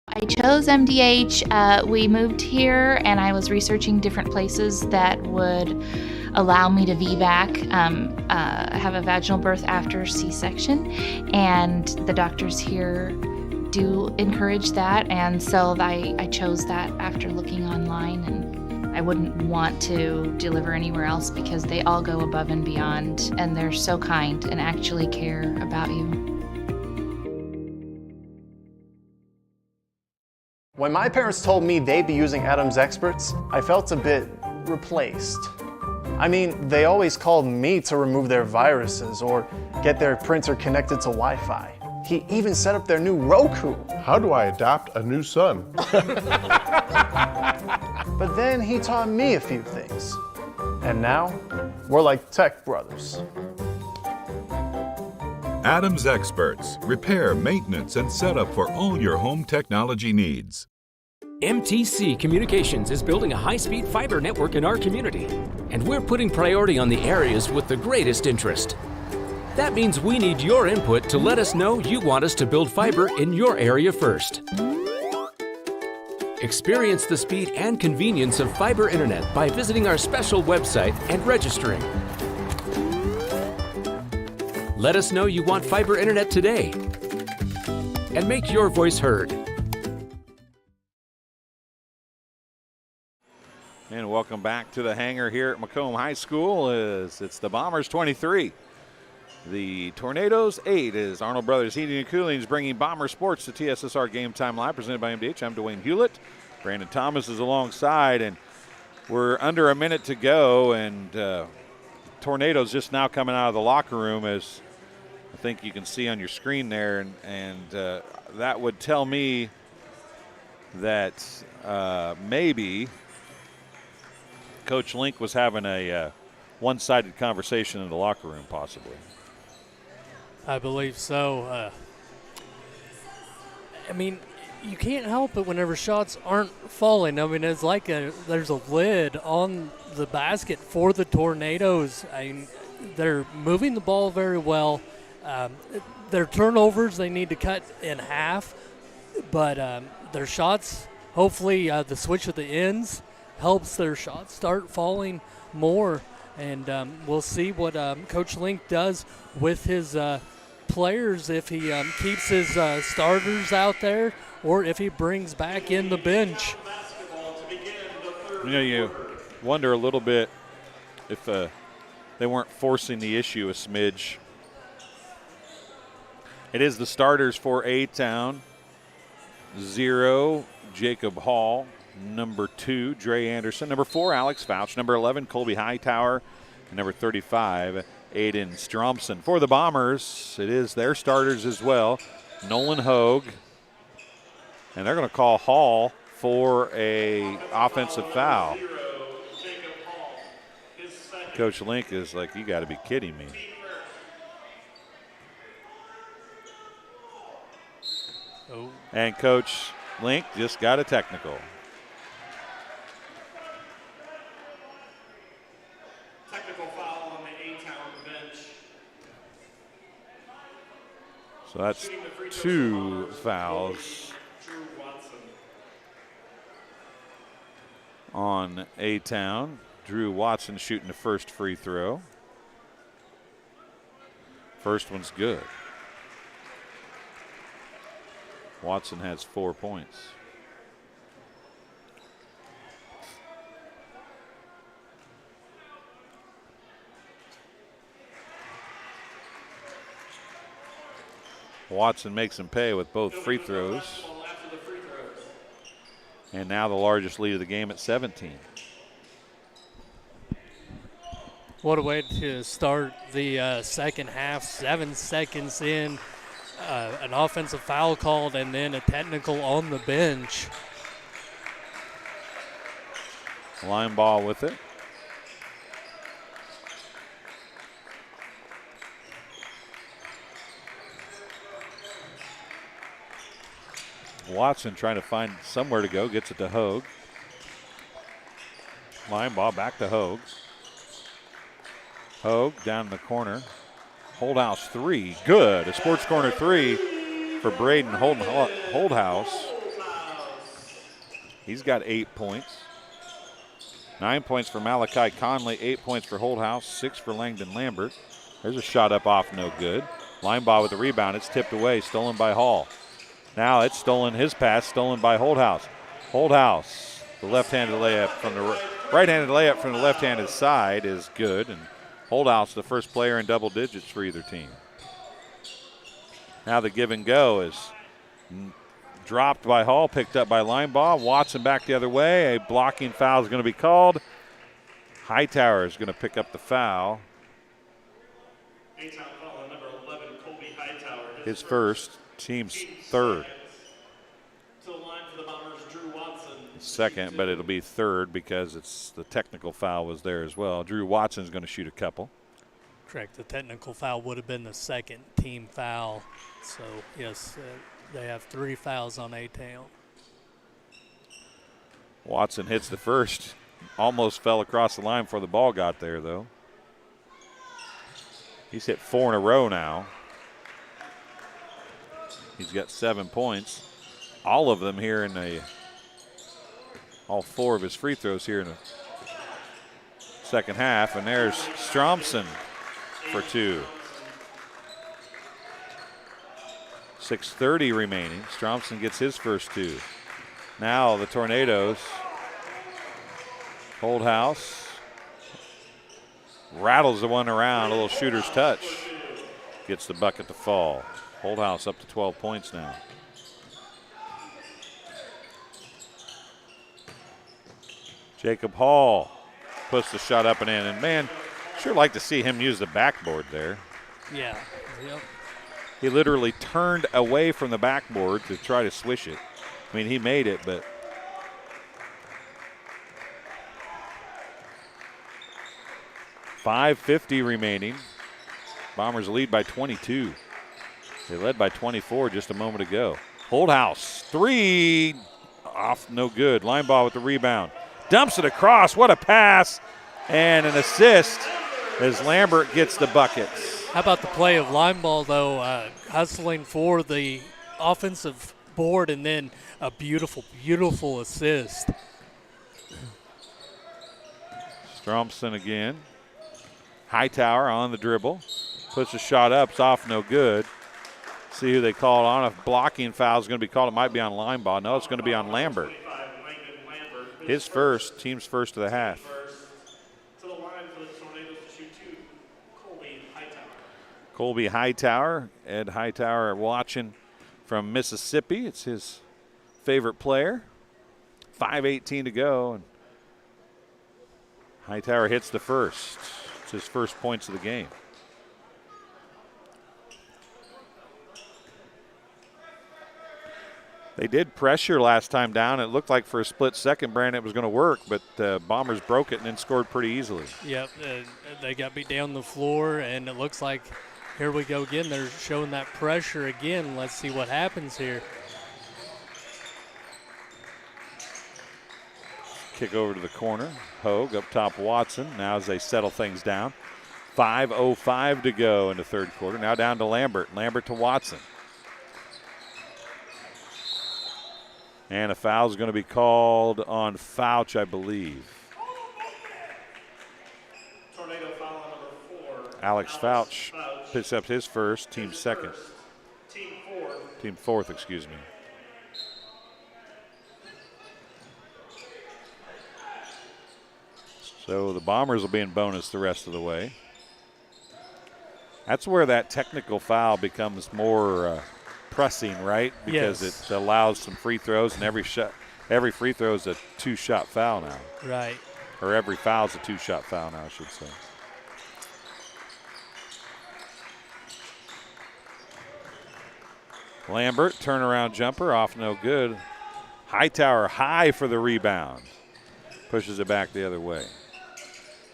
I chose MDH. We moved here, and I was researching different places that would allow me to VBAC, have a vaginal birth after C-section, and the doctors here do encourage that, and so I chose that after looking online, and I wouldn't want to deliver anywhere else because they all go above and beyond, and they're so kind and actually care about you. When my parents told me they'd be using Adam's Experts, I felt a bit replaced. I mean, they always called me to remove their viruses or get their printer connected to Wi-Fi. He even set up their new Roku. How do I adopt a new son? But then he taught me a few things. And now, we're like tech brothers. Adam's Experts. Repair, maintenance, and setup for all your home technology needs. MTC Communications is building a high-speed fiber network in our community, and we're putting priority on the areas with the greatest interest. That means we need your input to let us know you want us to build fiber in your area first. Experience the speed and convenience of fiber internet by visiting our special website and registering. Let us know you want fiber internet today and make your voice heard. And welcome back to the hangar here at Macomb High School. It's the Bombers 23. The Tornadoes 8 is Arnold Brothers Heating and Cooling is bringing Bomber Sports to TSSR Game Time Live, presented by MDH. I'm Dwayne Hulett. Brandon Thomas is alongside, and we're under a minute to go, and Tornadoes just now coming out of the locker room, as I think you can see on your screen there, and that would tell me that maybe Coach Link was having a one-sided conversation in the locker room, possibly. I believe so. I mean, you can't help it whenever shots aren't falling. I mean, it's like there's a lid on the basket for the Tornadoes. They're moving the ball very well. Their turnovers they need to cut in half, but their shots, hopefully the switch at the ends helps their shots start falling more. And we'll see what Coach Link does with his players, if he keeps his starters out there or if he brings back in the bench. You know, you wonder a little bit if they weren't forcing the issue a smidge. It is the starters for A-Town. 0, Jacob Hall. Number 2, Dre Anderson. Number 4, Alex Fouch. Number 11, Colby Hightower. And number 35, Aiden Stromson. For the Bombers, it is their starters as well. Nolan Hogue. And they're going to call Hall for a offensive foul. Coach Link is like, you got to be kidding me. Oh. And Coach Link just got a technical. Technical foul on the A-Town bench. So that's 2 fouls on A-Town. Drew Watson shooting the first free throw. First one's good. Watson has 4 points. Watson makes him pay with both free throws. And now the largest lead of the game at 17. What a way to start the second half. 7 seconds in, an offensive foul called, and then a technical on the bench. Line ball with it. Watson trying to find somewhere to go, gets it to Hogue. Line ball back to Hogue. Hogue down in the corner. Holdhouse 3, good. A sports corner 3 for Braden Holdhouse. He's got 8 points. 9 points for Malachi Conley, 8 points for Holdhouse, 6 for Langdon Lambert. There's a shot up off, no good. Line ball with the rebound, it's tipped away, stolen by Hall. Now it's stolen, his pass stolen by Holdhouse. Holdhouse, the left-handed layup from the right-handed layup from the left-handed side is good, and Holdhouse the first player in double digits for either team. Now the give and go is dropped by Hall, picked up by Linebaugh. Watson back the other way. A blocking foul is going to be called. Hightower is going to pick up the foul. Number 11, Colby Hightower. His first, team's third. To the line for the Bombers, Drew Watson. Second, but it'll be third because it's the technical foul was there as well. Drew Watson's going to shoot a couple. Correct. The technical foul would have been the second team foul. So, yes, they have 3 fouls on A-Town. Watson hits the first. Almost fell across the line before the ball got there, though. He's hit 4 in a row now. He's got 7 points. All of them here in all 4 of his free throws here in the second half. And there's Stromson for 2. 6:30 remaining. Stromson gets his first 2. Now the Tornadoes. Holdhouse rattles the one around, a little shooter's touch. Gets the bucket to fall. Holdhouse up to 12 points now. Jacob Hall puts the shot up and in. And man, sure like to see him use the backboard there. Yeah. Yep. He literally turned away from the backboard to try to swish it. I mean, he made it, but .550 remaining. Bombers lead by 22. They led by 24 just a moment ago. Holdhouse Three, off, no good. Line ball with the rebound. Dumps it across. What a pass. And an assist as Lambert gets the buckets. How about the play of line ball, though, hustling for the offensive board and then a beautiful, beautiful assist. Stromson again. Hightower on the dribble. Puts a shot up. It's off, no good. See who they called on. If blocking foul is going to be called, it might be on line ball. No, it's going to be on Lambert. His first, team's first of the half. Colby Hightower. Ed Hightower watching from Mississippi. It's his favorite player. 5:18 to go. And Hightower hits the first. It's his first points of the game. They did pressure last time down. It looked like for a split second, Brandon, it was going to work, but Bombers broke it and then scored pretty easily. Yep, they got beat down the floor, and it looks like here we go again. They're showing that pressure again. Let's see what happens here. Kick over to the corner. Hogue up top Watson. Now as they settle things down. 5:05 to go in the third quarter. Now down to Lambert. Lambert to Watson. And a foul is going to be called on Fouch, I believe. Tornado foul on number 4. Alex Fouch picks up his first, team second. Team fourth, excuse me. So the Bombers will be in bonus the rest of the way. That's where that technical foul becomes more pressing, right? Because it allows some free throws, and every free throw is a 2-shot foul now. Right. Or every foul is a 2-shot foul now, I should say. Lambert, turnaround jumper, off no good. Hightower high for the rebound. Pushes it back the other way.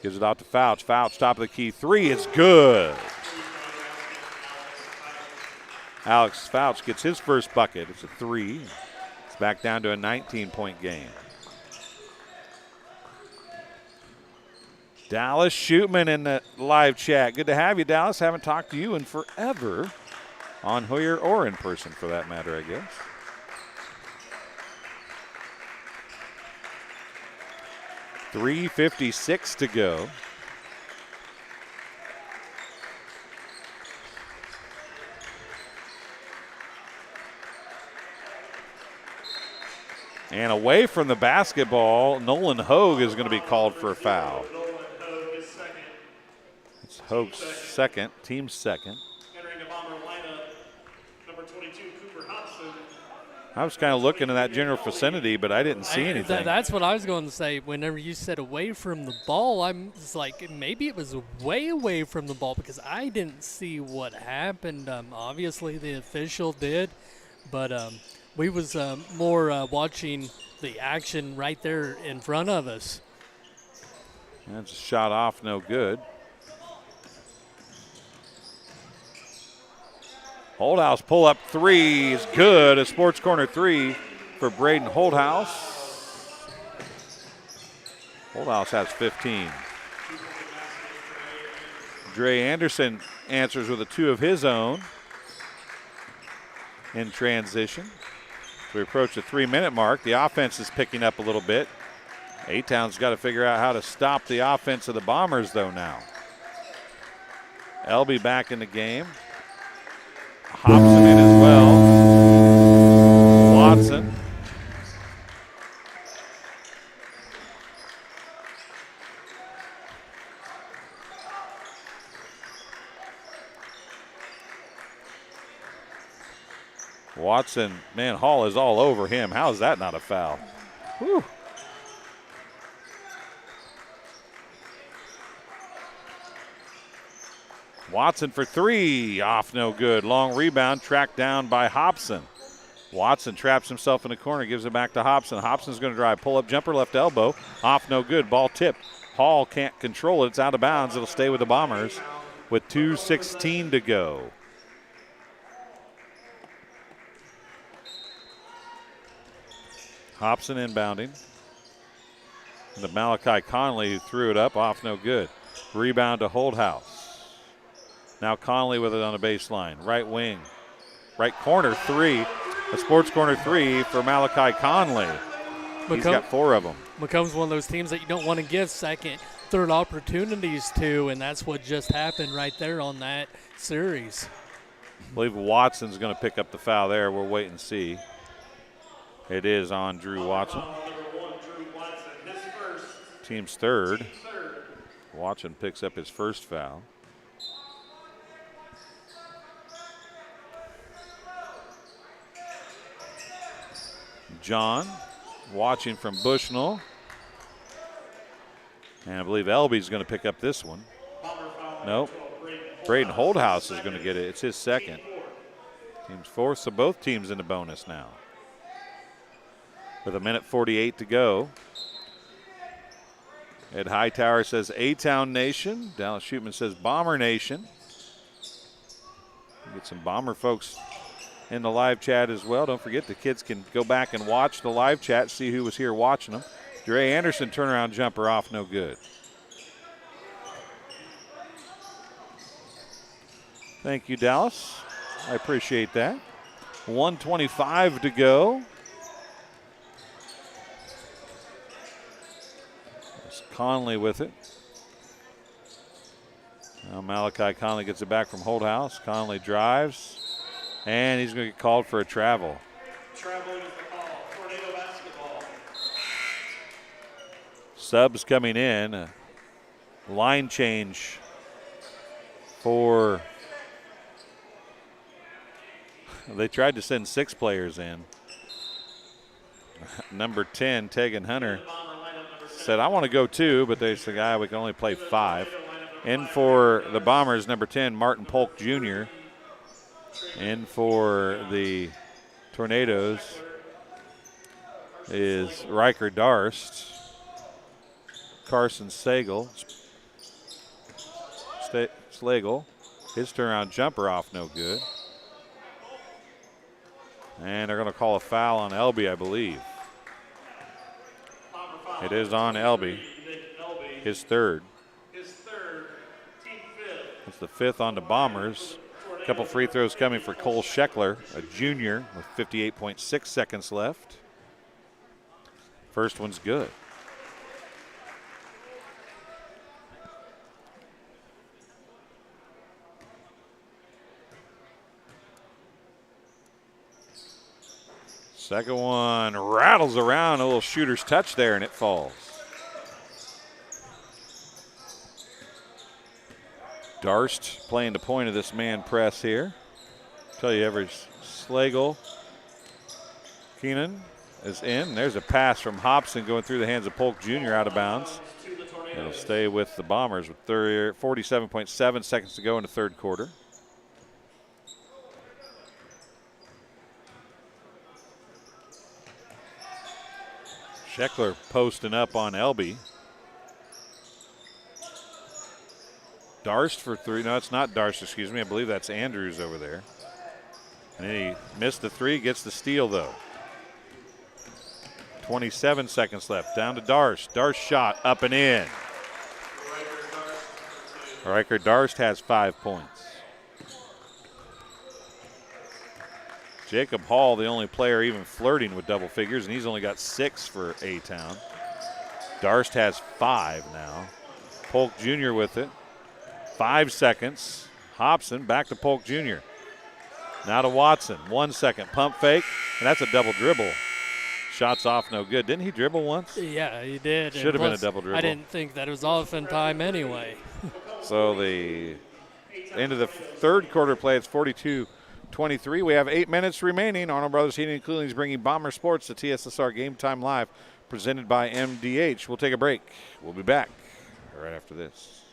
Gives it out to Fouch. Fouch, top of the key. Three is good. Alex Fouch gets his first bucket. It's a 3. It's back down to a 19-point game. Dallas Shootman in the live chat. Good to have you, Dallas. Haven't talked to you in forever on Hoyer or in person for that matter, I guess. .356 to go. And away from the basketball, Nolan Hogue is going to be called for a foul. It's Hogue's second, team's second. I was kind of looking in that general vicinity, but I didn't see anything. That's what I was going to say. Whenever you said away from the ball, I'm just like, maybe it was way away from the ball because I didn't see what happened. Obviously, the official did, but we was more watching the action right there in front of us. That's a shot off, no good. Holdhouse pull-up 3 is good. A sports corner 3 for Braden Holdhouse. Holdhouse has 15. Dre Anderson answers with a 2 of his own in transition. We approach the 3-minute mark. The offense is picking up a little bit. A-Town's got to figure out how to stop the offense of the Bombers, though, now. Elby back in the game. Hobson in as well. Watson. Watson, man, Hall is all over him. How is that not a foul? Whew. Watson for 3, off no good. Long rebound, tracked down by Hobson. Watson traps himself in the corner, gives it back to Hobson. Hobson's going to drive, pull-up jumper, left elbow, off no good. Ball tipped. Hall can't control it. It's out of bounds. It'll stay with the Bombers with 2:16 to go. Hobson inbounding. And the Malachi Conley who threw it up, off no good. Rebound to Holdhouse. Now Conley with it on the baseline. Right wing. Right corner three. A sports corner three for Malachi Conley. He's got 4 of them. Macomb's one of those teams that you don't want to give second, third opportunities to, and that's what just happened right there on that series. I believe Watson's going to pick up the foul there. We'll wait and see. It is on Drew Watson. Team's third. Watson picks up his first foul. John watching from Bushnell. And I believe Elby's going to pick up this one. Nope. Braden Holdhouse is going to get it. It's his second. Team's fourth, so both teams in the bonus now. With 1:48 to go. Ed Hightower says A-Town Nation. Dallas Shootman says Bomber Nation. Get some Bomber folks in the live chat as well. Don't forget the kids can go back and watch the live chat, see who was here watching them. Dre Anderson turnaround jumper off, no good. Thank you, Dallas. I appreciate that. 1:25 to go. There's Conley with it. Now Malachi Conley gets it back from Holdhouse. Conley drives, and he's going to get called for a travel. Traveling is the call. Tornado basketball. Subs coming in. A line change for. They tried to send 6 players in. Number 10, Tegan Hunter, said, I want to go 2, but they said, we can only play 5. In for the Bombers, number 10, Martin Polk Jr. In for the Tornadoes is Riker Darst, Carson Slagle. His turnaround jumper off, no good. And they're going to call a foul on Elby, I believe. It is on Elby. His third. It's the 5th on the Bombers. A couple free throws coming for Cole Scheckler, a junior with 58.6 seconds left. First one's good. Second one rattles around, a little shooter's touch there, and it falls. Darst playing the point of this man press here. Tell you, Slagle. Keenan is in. There's a pass from Hobson going through the hands of Polk Jr. out of bounds. It'll stay with the Bombers with 47.7 seconds to go in the third quarter. Scheckler posting up on Elby. Darst for 3. No, it's not Darst, excuse me. I believe that's Andrews over there. And he missed the 3, gets the steal, though. 27 seconds left. Down to Darst. Darst shot up and in. Riker Darst has 5 points. Jacob Hall, the only player even flirting with double figures, and he's only got 6 for A-Town. Darst has 5 now. Polk Jr. with it. 5 seconds. Hobson back to Polk Jr. Now to Watson. 1 second. Pump fake, and that's a double dribble. Shots off, no good. Didn't he dribble once? Yeah, he did. Should have been a double dribble. I didn't think that it was often time anyway. So the end of the third quarter play, it's 42-23. We have 8 minutes remaining. Arnold Brothers Heating and Cooling is bringing Bomber Sports to TSSR Game Time Live, presented by MDH. We'll take a break. We'll be back right after this.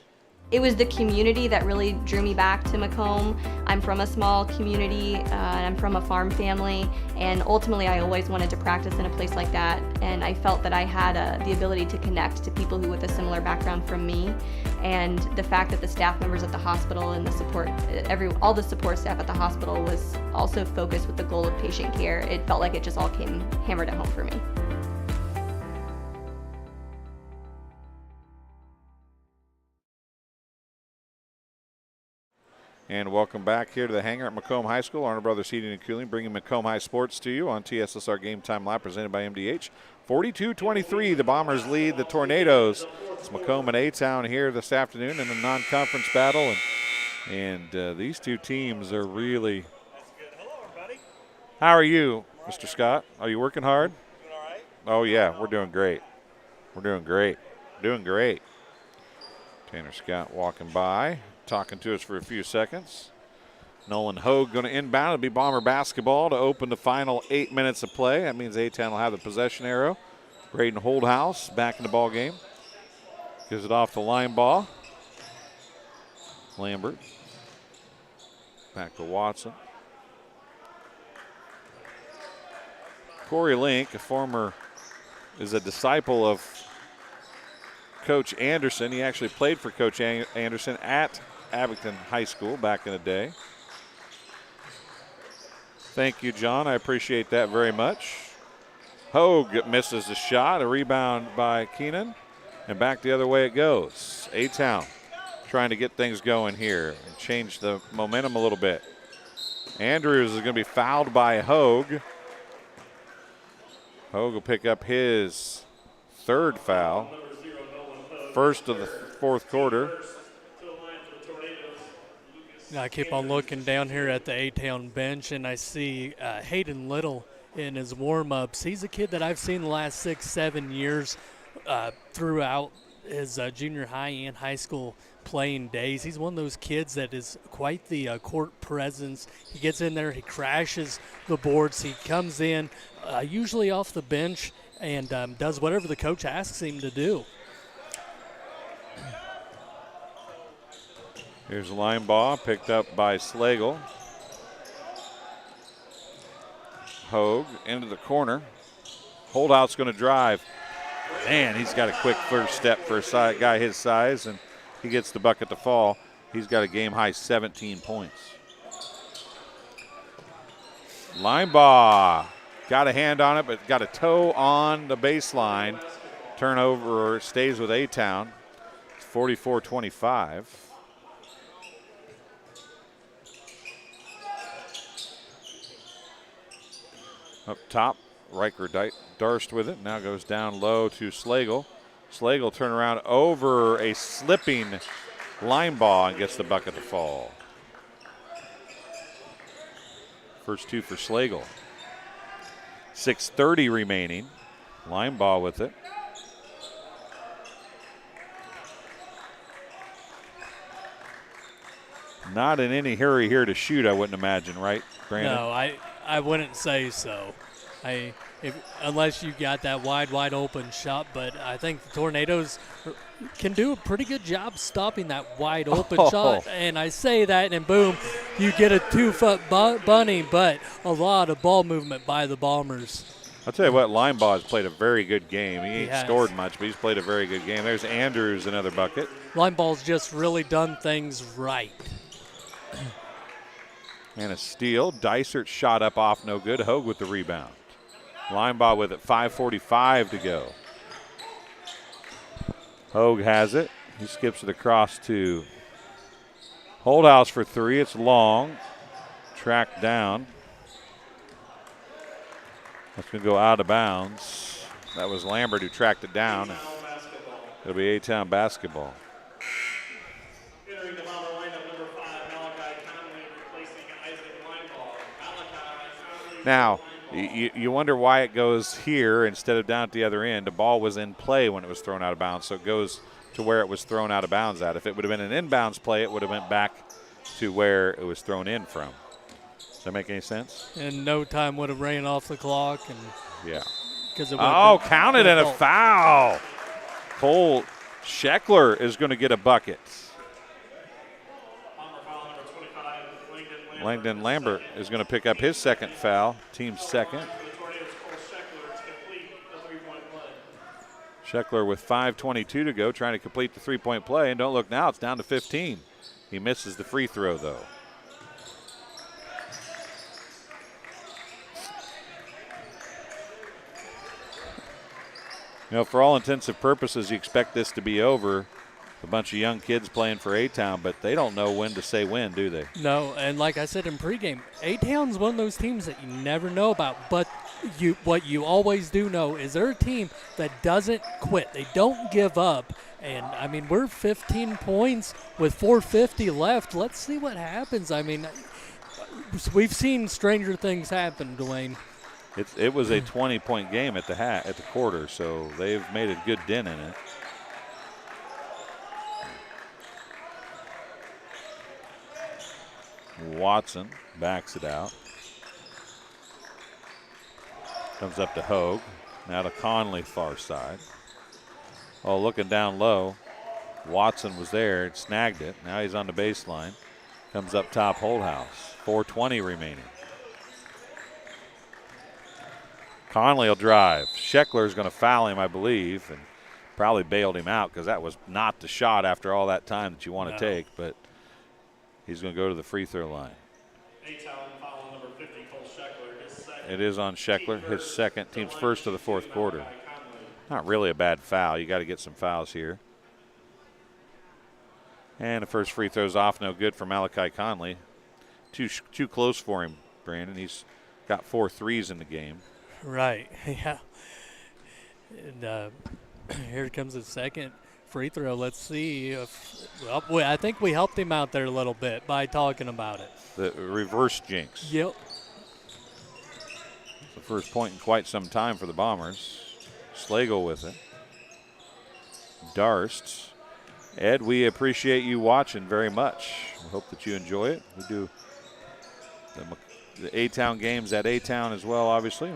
It was the community that really drew me back to Macomb. I'm from a small community, and I'm from a farm family, and ultimately I always wanted to practice in a place like that, and I felt that I had the ability to connect to people who with a similar background from me, and the fact that the staff members at the hospital and the support, all the support staff at the hospital was also focused with the goal of patient care. It felt like it just all came hammered at home for me. And welcome back here to the hangar at Macomb High School. Arnold Brothers Heating and Cooling bringing Macomb High Sports to you on TSSR Game Time Live, presented by MDH. 42-23, the Bombers lead the Tornadoes. It's Macomb and A-Town here this afternoon in a non-conference battle. And these two teams are really... How are you, Mr. Scott? Are you working hard? Doing all right? Oh, yeah, we're doing great. We're doing great. Doing great. Tanner Scott walking by, talking to us for a few seconds. Nolan Hogue going to inbound. It'll be Bomber basketball to open the final 8 minutes of play. That means A-Town will have the possession arrow. Braden Holdhouse back in the ball game. Gives it off to Linebaugh. Lambert. Back to Watson. Corey Link, is a disciple of Coach Anderson. He actually played for Coach Anderson at Abington High School back in the day. Thank you, John. I appreciate that very much. Hogue misses the shot. A rebound by Keenan. And back the other way it goes. A-Town trying to get things going here and change the momentum a little bit. Andrews is going to be fouled by Hogue. Hogue will pick up his third foul. First of the fourth quarter. I keep on looking down here at the A-Town bench, and I see Hayden Little in his warm-ups. He's a kid that I've seen the last 6-7 years throughout his junior high and high school playing days. He's one of those kids that is quite the court presence. He gets in there, he crashes the boards, he comes in usually off the bench and does whatever the coach asks him to do. Here's a line ball picked up by Slagle. Hogue into the corner. Holdout's going to drive. Man, he's got a quick first step for a guy his size, and he gets the bucket to fall. He's got a game-high 17 points. Linebaugh got a hand on it, but got a toe on the baseline. Turnover stays with A-Town. It's 44-25. Up top, Riker Darst with it. Now goes down low to Slagle. Slagle turn around over a slipping Linebaugh and gets the bucket to fall. First two for Slagle. 6:30 remaining. Linebaugh with it. Not in any hurry here to shoot, I wouldn't imagine, right, Brandon? No, I wouldn't say so. Unless you got that wide open shot, but I think the Tornadoes can do a pretty good job stopping that wide open shot. And I say that, and boom, you get a 2-foot bunny, but a lot of ball movement by the Bombers. I'll tell you what, Linebaugh has played a very good game. He ain't scored much, but he's played a very good game. There's Andrews, another bucket. Linebaugh's just really done things right. And a steal. Dysert shot up off, no good. Hogue with the rebound. Linebaugh with it, 5:45 to go. Hogue has it. He skips it across to Holdhouse for three. It's long. Tracked down. That's going to go out of bounds. That was Lambert who tracked it down. It'll be A-Town basketball. Entering the Bomber lineup, number 5, Malachi Conley, replacing Isaac Linebaugh. Now, you wonder why it goes here instead of down at the other end. The ball was in play when it was thrown out of bounds, so it goes to where it was thrown out of bounds at. If it would have been an inbounds play, it would have went back to where it was thrown in from. Does that make any sense? And no time would have ran off the clock. And yeah. Counted and a foul. Cole Scheckler is going to get a bucket. Langdon Lambert is going to pick up his second foul, team second. Scheckler with 5:22 to go, trying to complete the three-point play. And don't look now, it's down to 15. He misses the free throw, though. You know, for all intents and purposes, you expect this to be over. A bunch of young kids playing for A-Town, but they don't know when to say when, do they? No, and like I said in pregame, A-Town's one of those teams that you never know about. But what you always do know is they're a team that doesn't quit. They don't give up. And, I mean, we're 15 points with 4:50 left. Let's see what happens. I mean, we've seen stranger things happen, Dwayne. It was a 20-point game at the quarter, so they've made a good dent in it. Watson backs it out. Comes up to Hogue. Now to Conley, far side. Oh, looking down low. Watson was there, snagged it. Now he's on the baseline. Comes up top, Holdhouse. 4:20 remaining. Conley will drive. Scheckler's going to foul him, I believe, and probably bailed him out because that was not the shot after all that time that you want to take, but he's going to go to the free throw line. It is on Scheckler, his second, team's first of the fourth quarter. Not really a bad foul. You got to get some fouls here. And the first free throw's off, no good for Malachi Conley. Too close for him, Brandon. He's got 4 threes in the game. Right, yeah. And here comes the second free throw. Let's see if, well, I think we helped him out there a little bit by talking about it. The reverse jinx. Yep. It's the first point in quite some time for the Bombers. Slagle with it. Darst. Ed, we appreciate you watching very much. We hope that you enjoy it. We do the A-Town games at A-Town as well, obviously.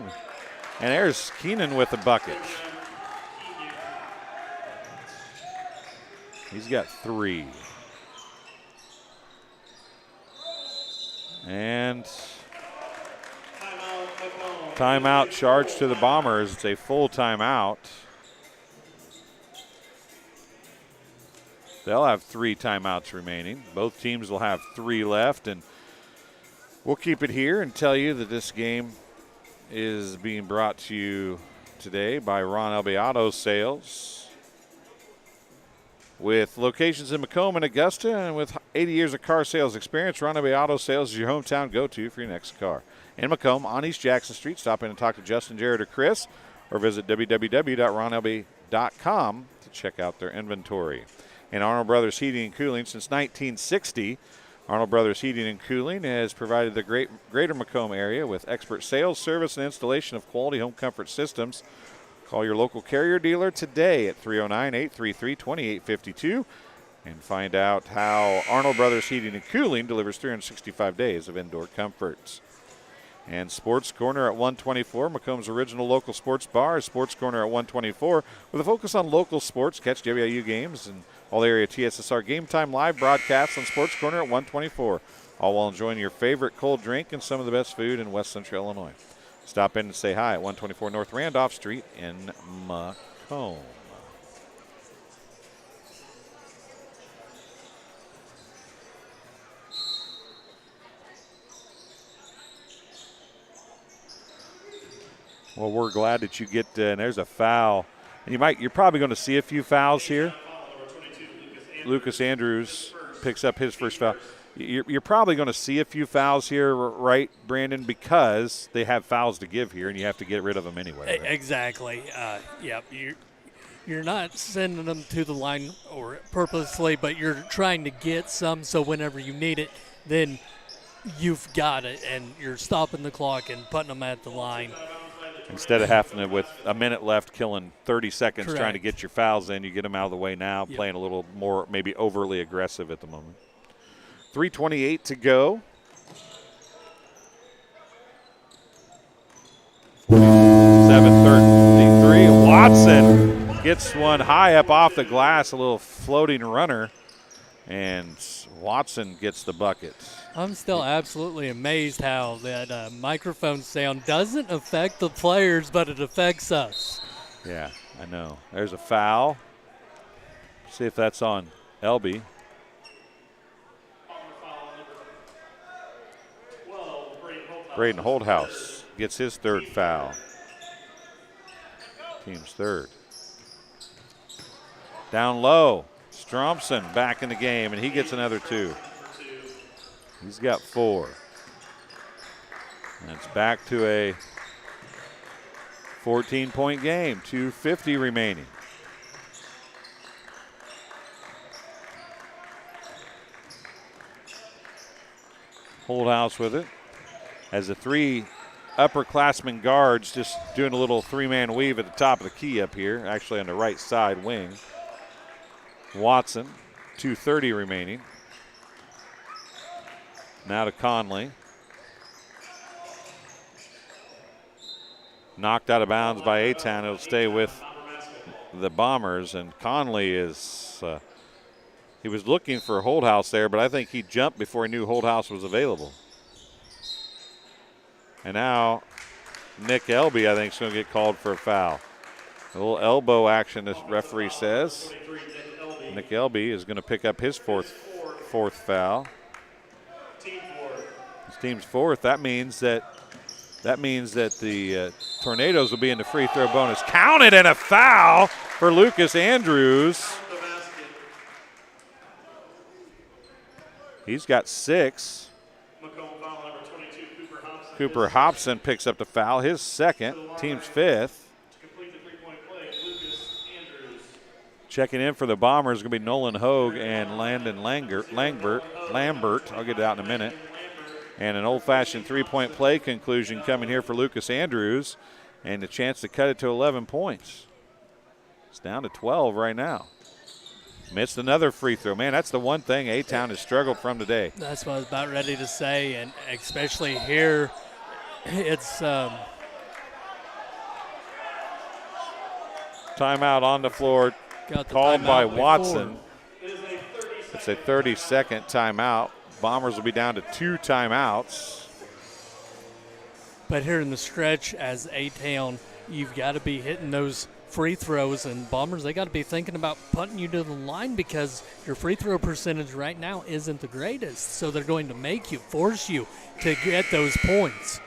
And there's Keenan with the bucket. He's got 3. And timeout charged to the Bombers. It's a full timeout. They'll have 3 timeouts remaining. Both teams will have 3 left, and we'll keep it here and tell you that this game is being brought to you today by Ron Elby Auto Sales. With locations in Macomb and Augusta, and with 80 years of car sales experience, Ron Elby Auto Sales is your hometown go-to for your next car. In Macomb, on East Jackson Street, stop in and talk to Justin, Jared, or Chris, or visit www.ronelby.com to check out their inventory. And Arnold Brothers Heating and Cooling since 1960. Arnold Brothers Heating and Cooling has provided the greater Macomb area with expert sales, service, and installation of quality home comfort systems. Call your local Carrier dealer today at 309-833-2852 and find out how Arnold Brothers Heating and Cooling delivers 365 days of indoor comforts. And Sports Corner at 124, Macomb's original local sports bar, Sports Corner at 124, with a focus on local sports. Catch WIU games and all area TSSR Game Time live broadcasts on Sports Corner at 124, all while enjoying your favorite cold drink and some of the best food in West Central Illinois. Stop in and say hi at 124 North Randolph Street in Macomb. Well, we're glad that you get, and there's a foul. And you're probably going to see a few fouls here. Lucas Andrews picks up his first foul. You're probably going to see a few fouls here, right, Brandon, because they have fouls to give here, and you have to get rid of them anyway. Right? Exactly. Yeah, you're not sending them to the line or purposely, but you're trying to get some so whenever you need it, then you've got it, and you're stopping the clock and putting them at the line. Instead of having to, with a minute left, killing 30 seconds Correct. Trying to get your fouls in, you get them out of the way now, Yep. Playing a little more maybe overly aggressive at the moment. 3:28 to go. 7:33. Watson gets one high up off the glass, a little floating runner. And Watson gets the bucket. I'm still absolutely amazed how that microphone sound doesn't affect the players, but it affects us. Yeah, I know. There's a foul. See if that's on Elby. Braden Holthouse gets his third foul. Team's third. Down low. Stromson back in the game, and he gets another 2. He's got 4. And it's back to a 14-point game, 2:50 remaining. Holthouse with it. As the 3 upperclassmen guards just doing a little 3-man weave at the top of the key up here, actually on the right side wing. Watson, 2:30 remaining. Now to Conley. Knocked out of bounds by A-Town. It'll stay with the Bombers, and Conley is, he was looking for Holthouse there, but I think he jumped before he knew Holthouse was available. And now Nick Elby, I think, is going to get called for a foul. A little elbow action, this referee says. Nick Elby is going to pick up his fourth foul. His team's fourth. That means that the Tornadoes will be in the free throw bonus. Counted, and a foul for Lucas Andrews. He's got 6. Cooper Hobson picks up the foul, his second, team's 5th. Checking in for the Bombers is going to be Nolan Hogue and Landon Lambert. I'll get it out in a minute. And an old-fashioned three-point play conclusion coming here for Lucas Andrews, and a chance to cut it to 11 points. It's down to 12 right now. Missed another free throw. Man, that's the one thing A-Town has struggled from today. That's what I was about ready to say, and especially here, it's timeout on the floor. Called by Watson. It's a 30-second timeout. Bombers will be down to 2 timeouts. But here in the stretch as A-Town, you've got to be hitting those free throws, and Bombers, they got to be thinking about putting you to the line because your free throw percentage right now isn't the greatest. So they're going to make you, force you to get those points.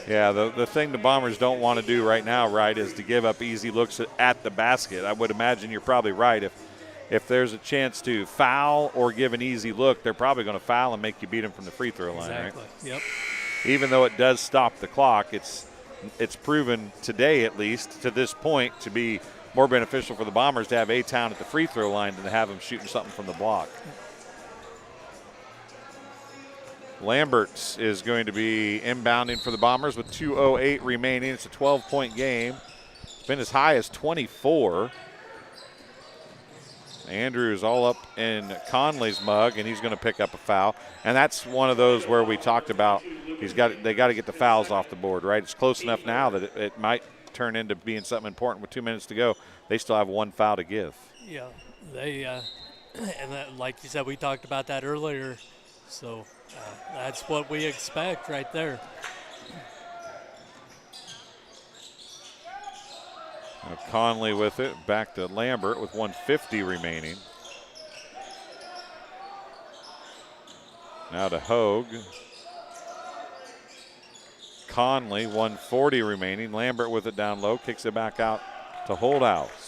Yeah, the thing the Bombers don't want to do right now, right, is to give up easy looks at the basket. I would imagine you're probably right. If there's a chance to foul or give an easy look, they're probably going to foul and make you beat them from the free throw line. Exactly. Right? Yep. Even though it does stop the clock, it's proven today, at least to this point, to be more beneficial for the Bombers to have A-Town at the free throw line than to have them shooting something from the block. Lambert is going to be inbounding for the Bombers with 2:08 remaining. It's a 12-point game. It's been as high as 24. Andrews all up in Conley's mug, and he's going to pick up a foul. And that's one of those where we talked about they got to get the fouls off the board, right? It's close enough now that it might turn into being something important with 2 minutes to go. They still have 1 foul to give. Yeah, they and that, like you said, we talked about that earlier. So that's what we expect right there. Now Conley with it, back to Lambert with 1:50 remaining. Now to Hogue. Conley, 1:40 remaining. Lambert with it down low, kicks it back out to Holthouse.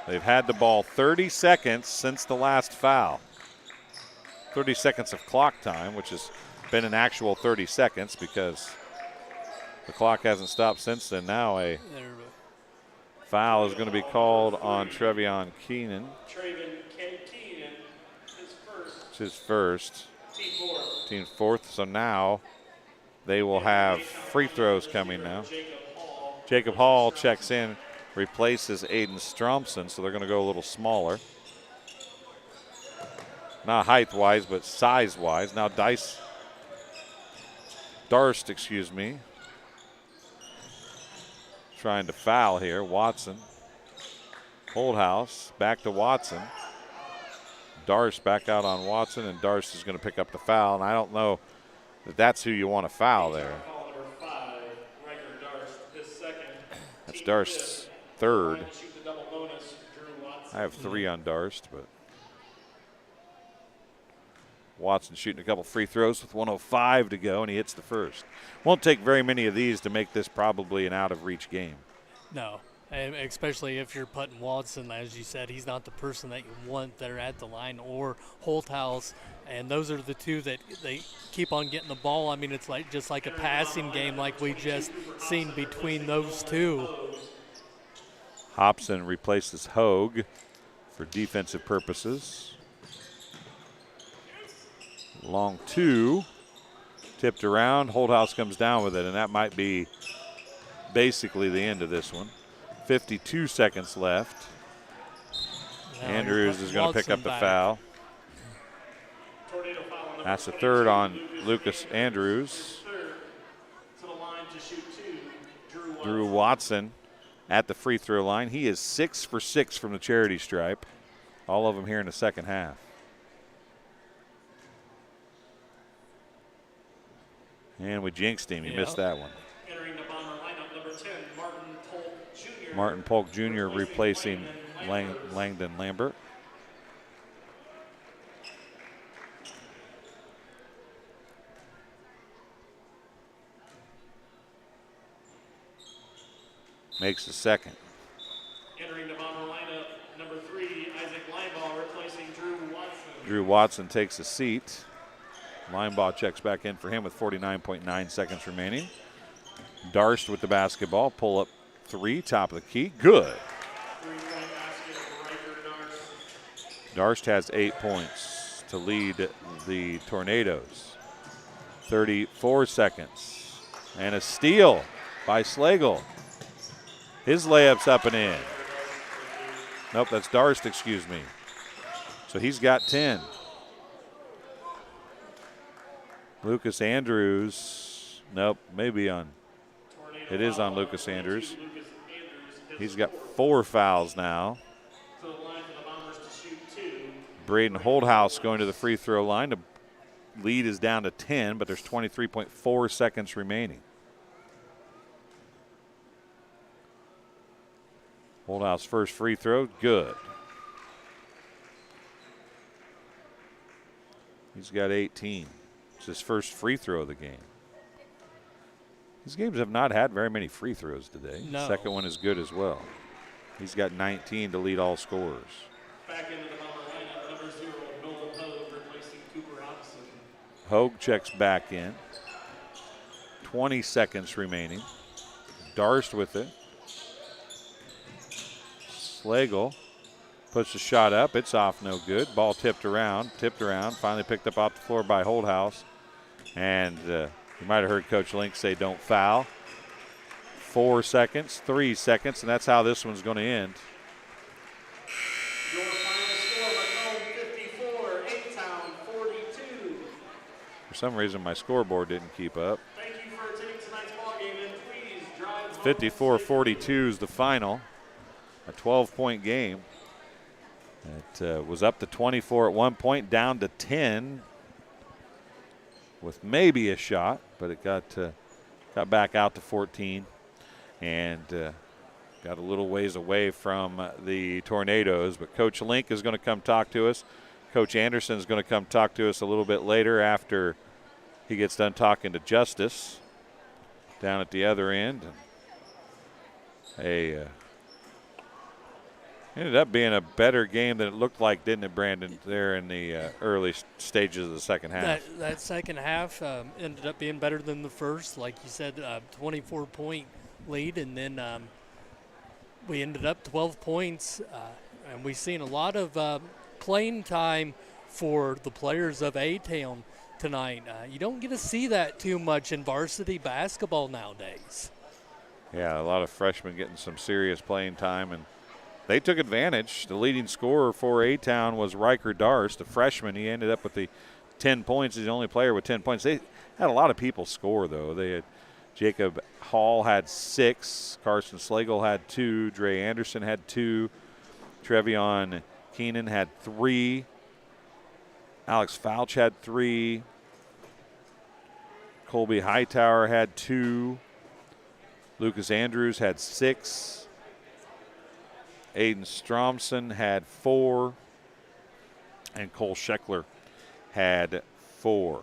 They've had the ball 30 seconds since the last foul. 30 seconds of clock time, which has been an actual 30 seconds because the clock hasn't stopped since then. Now a foul is going to be called on Trevion Keenan. It's his first. Team's fourth. So now they will have free throws coming now. Jacob Hall checks in, replaces Aiden Stromson, so they're going to go a little smaller. Not height-wise, but size-wise. Now Darst, trying to foul here. Watson Holdhouse back to Watson. Darst back out on Watson, and Darst is going to pick up the foul. And I don't know that that's who you want to foul there. That's Darst's third. I have 3 on Darst, but Watson shooting a couple free throws with 1:05 to go, and he hits the first. Won't take very many of these to make this probably an out-of-reach game. No, and especially if you're putting Watson, as you said, he's not the person that you want there at the line, or Holthouse, and those are the two that they keep on getting the ball. I mean, it's like just like a passing game like we just seen between those two. Hobson replaces Hogue for defensive purposes. Long 2, tipped around. Holdhouse comes down with it, and that might be basically the end of this one. 52 seconds left. Now Andrews is going to pick up the foul. That's the third on Lucas Andrews. Drew Watson at the free throw line. He is 6 for 6 from the charity stripe. All of them here in the second half. And we jinxed him. He missed that one. Entering the Bomber lineup, number 10, Martin Polk Jr. Martin Polk Jr. replacing Langdon Lambert. Makes the second. Entering the Bomber lineup, number 3, Isaac Linebaugh replacing Drew Watson. Drew Watson takes a seat. Linebaugh checks back in for him with 49.9 seconds remaining. Darst with the basketball. Pull up 3, top of the key. Good. Darst has 8 points to lead the Tornadoes. 34 seconds. And a steal by Slagle. His layup's up and in. Nope, that's Darst, excuse me. So he's got 10. Lucas Andrews, nope, maybe on, it is on Lucas Andrews. He's got 4 fouls now. Braden Holdhouse going to the free throw line. The lead is down to 10, but there's 23.4 seconds remaining. Holdhouse first free throw, good. He's got 18. It's his first free throw of the game. These games have not had very many free throws today. No. The second one is good as well. He's got 19 to lead all scorers. Back into the Bomber lineup, number 0, Nolan Hogue replacing Cooper Hobson. Hogue checks back in. 20 seconds remaining. Darst with it. Slagle puts the shot up. It's off, no good. Ball tipped around. Finally picked up off the floor by Holdhouse. And you might have heard Coach Link say don't foul. 4 seconds, 3 seconds, and that's how this one's going to end. Your final score, Macomb 54, A-Town 42. For some reason, my scoreboard didn't keep up. Thank you for attending tonight's ballgame, and please drive home 54-42 is the final. A 12-point game. It was up to 24 at one point, down to 10 with maybe a shot, but it got back out to 14 and got a little ways away from the Tornadoes. But Coach Link is going to come talk to us. Coach Anderson is going to come talk to us a little bit later after he gets done talking to Justice down at the other end. Ended up being a better game than it looked like, didn't it, Brandon, there in the early stages of the second half? That second half ended up being better than the first. Like you said, 24-point lead, and then we ended up 12 points. And we've seen a lot of playing time for the players of A-Town tonight. You don't get to see that too much in varsity basketball nowadays. Yeah, a lot of freshmen getting some serious playing time, and they took advantage. The leading scorer for A-Town was Riker Darst, a freshman. He ended up with the 10 points. He's the only player with 10 points. They had a lot of people score, though. They had Jacob Hall had 6. Carson Slagle had 2. Dre Anderson had 2. Trevion Keenan had 3. Alex Fouch had 3. Colby Hightower had 2. Lucas Andrews had 6. Aiden Stromson had 4. And Cole Scheckler had 4.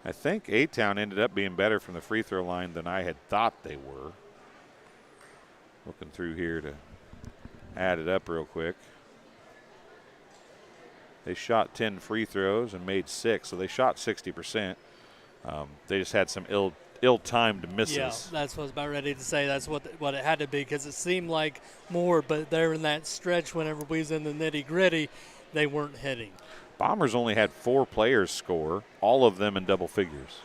I think A-Town ended up being better from the free throw line than I had thought they were. Looking through here to add it up real quick. They shot 10 free throws and made 6, so they shot 60%. They just had some ill-timed misses. Yeah, that's what I was about ready to say. That's what it had to be, because it seemed like more, but there in that stretch whenever we was in the nitty-gritty, they weren't hitting. Bombers only had 4 players score, all of them in double figures.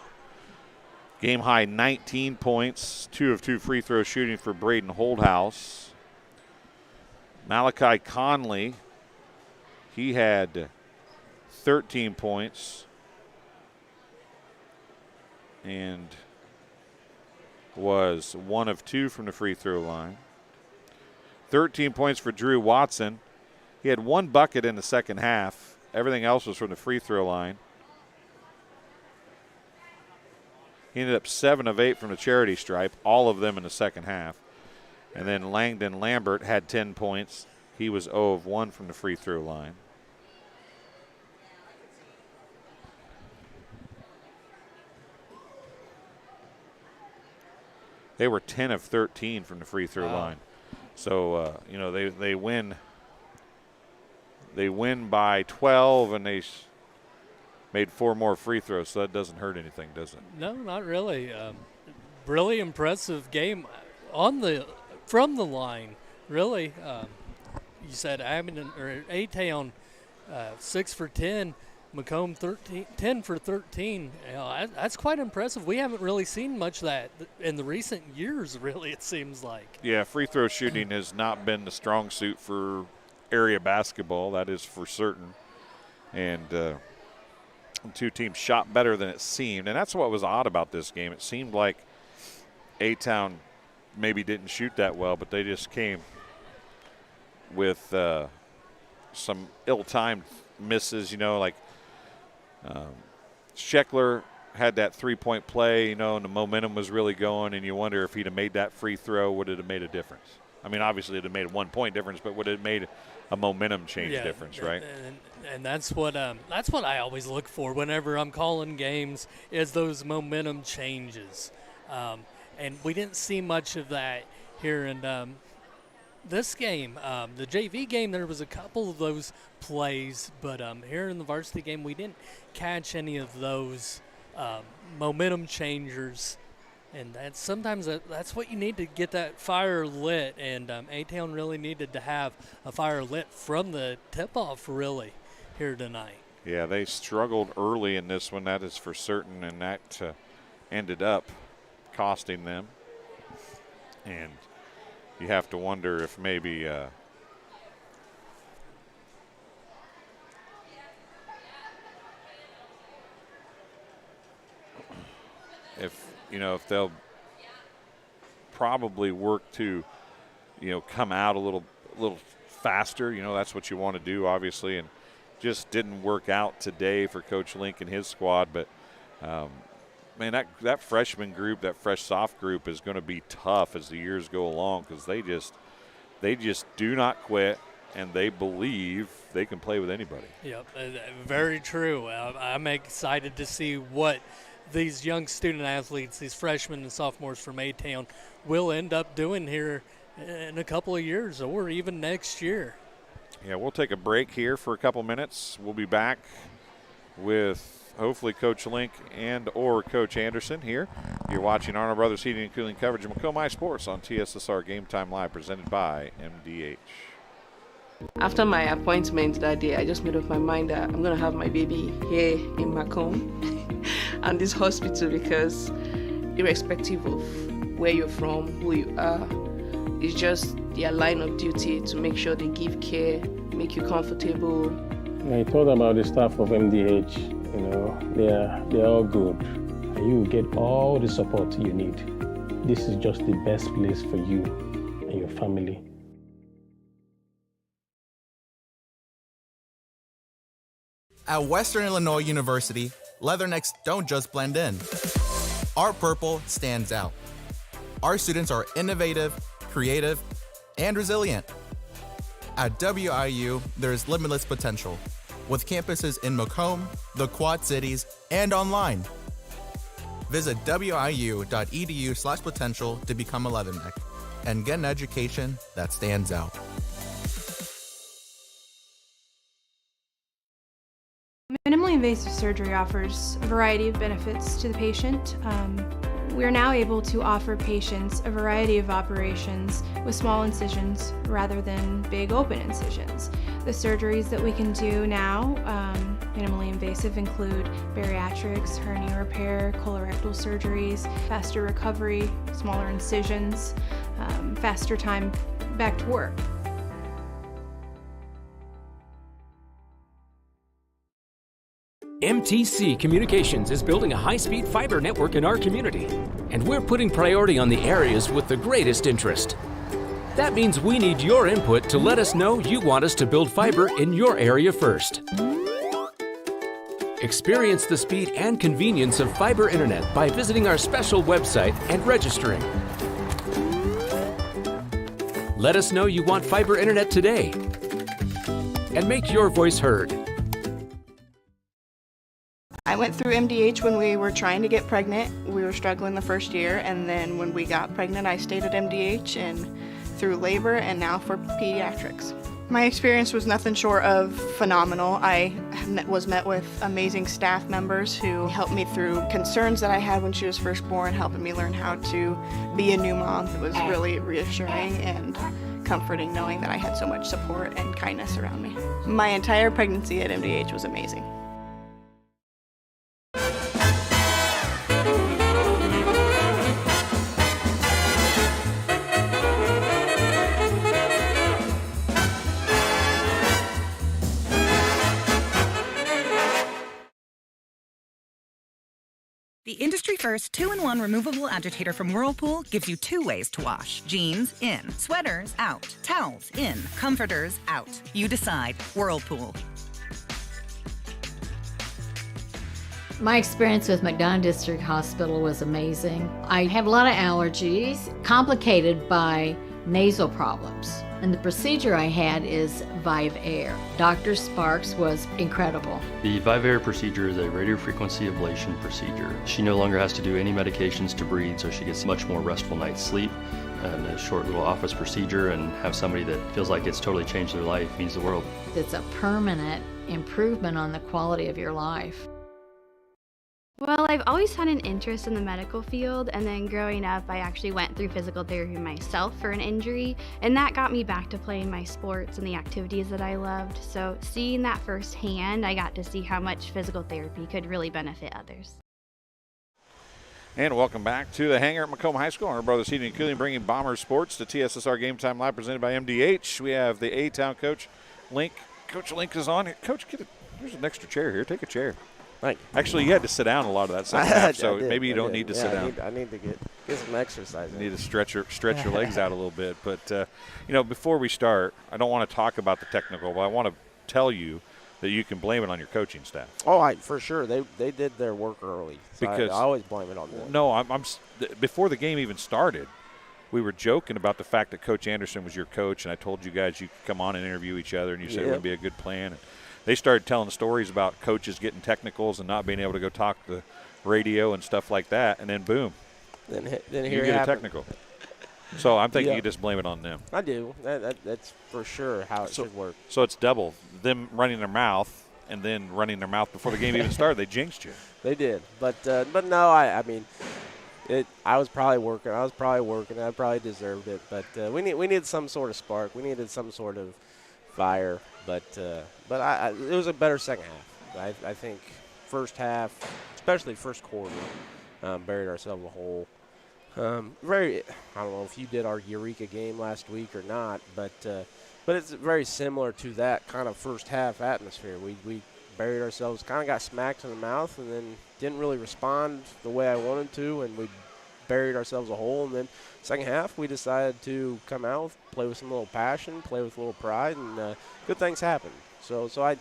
Game high 19 points, 2 of 2 free throw shooting for Braden Holdhouse. Malachi Conley, he had 13 points and was 1 of 2 from the free throw line. 13 points for Drew Watson. He had 1 bucket in the second half. Everything else was from the free throw line. He ended up 7 of 8 from the charity stripe, all of them in the second half. And then Langdon Lambert had 10 points. He was 0 of 1 from the free throw line. They were 10 of 13 from the free throw line. So, they win. They win by 12, and they made 4 more free throws, so that doesn't hurt anything, does it? No, not really. Really impressive game from the line. Really, you said A-Town 6 for 10, Macomb 10 for 13. That's quite impressive. We haven't really seen much of that in the recent years, really, it seems like. Yeah, free throw shooting has not been the strong suit for area basketball, that is for certain. And 2 teams shot better than it seemed, and that's what was odd about this game. It seemed like A-Town maybe didn't shoot that well, but they just came with some ill-timed misses, like Scheckler had that 3-point play, and the momentum was really going, and you wonder if he'd have made that free throw, would it have made a difference? I mean, obviously it would have made a 1-point difference, but would it have made a momentum change difference, right? And that's what I always look for whenever I'm calling games, is those momentum changes. And we didn't see much of that here in this game. The JV game, there was a couple of those plays, but here in the varsity game, we didn't catch any of those momentum changers. And sometimes that's what you need to get that fire lit, and A-Town really needed to have a fire lit from the tip-off, really, here tonight. Yeah, they struggled early in this one, that is for certain, and that ended up costing them. And you have to wonder if maybe if they'll probably work to, come out a little faster. That's what you want to do, obviously, and just didn't work out today for Coach Link and his squad. But, man, that freshman group, that fresh soft group is going to be tough as the years go along, because they just do not quit, and they believe they can play with anybody. Yep, very true. I'm excited to see what these young student athletes, these freshmen and sophomores from A-Town, will end up doing here in a couple of years or even next year. Yeah, we'll take a break here for a couple minutes. We'll be back with hopefully Coach Link and or Coach Anderson here. You're watching Arnold Brothers Heating and Cooling coverage of Macomb High Sports on TSSR Game Time Live, presented by MDH. After my appointment that day, I just made up my mind that I'm going to have my baby here in Macomb and this hospital, because irrespective of where you're from, who you are, it's just their line of duty to make sure they give care, make you comfortable. I thought about the staff of MDH, they're all good. and you will get all the support you need. This is just the best place for you and your family. At Western Illinois University, leathernecks don't just blend in. Our purple stands out. Our students are innovative, creative, and resilient. At WIU, there's limitless potential, with campuses in Macomb, the Quad Cities, and online. Visit wiu.edu/potential to become a leatherneck and get an education that stands out. Minimally invasive surgery offers a variety of benefits to the patient. We are now able to offer patients a variety of operations with small incisions rather than big open incisions. The surgeries that we can do now, minimally invasive, include bariatrics, hernia repair, colorectal surgeries, faster recovery, smaller incisions, faster time back to work. MTC Communications is building a high-speed fiber network in our community, and we're putting priority on the areas with the greatest interest. That means we need your input to let us know you want us to build fiber in your area first. Experience the speed and convenience of fiber internet by visiting our special website and registering. Let us know you want fiber internet today, and make your voice heard. I went through MDH when we were trying to get pregnant. We were struggling the first year, and then when we got pregnant, I stayed at MDH and through labor and now for pediatrics. My experience was nothing short of phenomenal. I was met with amazing staff members who helped me through concerns that I had when she was first born, helping me learn how to be a new mom. It was really reassuring and comforting knowing that I had so much support and kindness around me. My entire pregnancy at MDH was amazing. The industry-first 2-in-1 removable agitator from Whirlpool gives you 2 ways to wash. Jeans, in. Sweaters, out. Towels, in. Comforters, out. You decide. Whirlpool. My experience with McDonough District Hospital was amazing. I have a lot of allergies, complicated by nasal problems. And the procedure I had is Vive Air. Dr. Sparks was incredible. The Vive Air procedure is a radiofrequency ablation procedure. She no longer has to do any medications to breathe, so she gets much more restful night's sleep. And a short little office procedure, and have somebody that feels like it's totally changed their life means the world. It's a permanent improvement on the quality of your life. Well, I've always had an interest in the medical field, and then growing up, I actually went through physical therapy myself for an injury, and that got me back to playing my sports and the activities that I loved. So seeing that firsthand, I got to see how much physical therapy could really benefit others. And welcome back to the hangar at Macomb High School. Our brothers Heating and Cooling bringing Bomber Sports to TSSR Game Time Live, presented by MDH. We have the A-Town coach, Link. Coach Link is on here. Coach, here's an extra chair here. Take a chair. Right. Actually, you had to sit down a lot of that second half, so maybe you don't need to sit down. I need to get some exercise. You need to stretch your legs out a little bit. But, before we start, I don't want to talk about the technical, but I want to tell you that you can blame it on your coaching staff. Oh, for sure. They did their work early. So because I always blame it on them. No, before the game even started, we were joking about the fact that Coach Anderson was your coach, and I told you guys you could come on and interview each other, and you said it would be a good plan. And they started telling stories about coaches getting technicals and not being able to go talk the radio and stuff like that, and then boom, then you get a technical. So I'm thinking you just blame it on them. I do. That's for sure how it should work. So it's double, them running their mouth and then running their mouth before the game even started. They jinxed you. They did, but no, I mean, I was probably working. I probably deserved it, but we needed some sort of spark. We needed some sort of fire. But it was a better second half. I think first half, especially first quarter, buried ourselves a hole. I don't know if you did our Eureka game last week or not, but it's very similar to that kind of first half atmosphere. We buried ourselves, kind of got smacked in the mouth, and then didn't really respond the way I wanted to, and we buried ourselves a hole. And then second half, we decided to come out, play with some little passion, play with a little pride, and good things happened. So I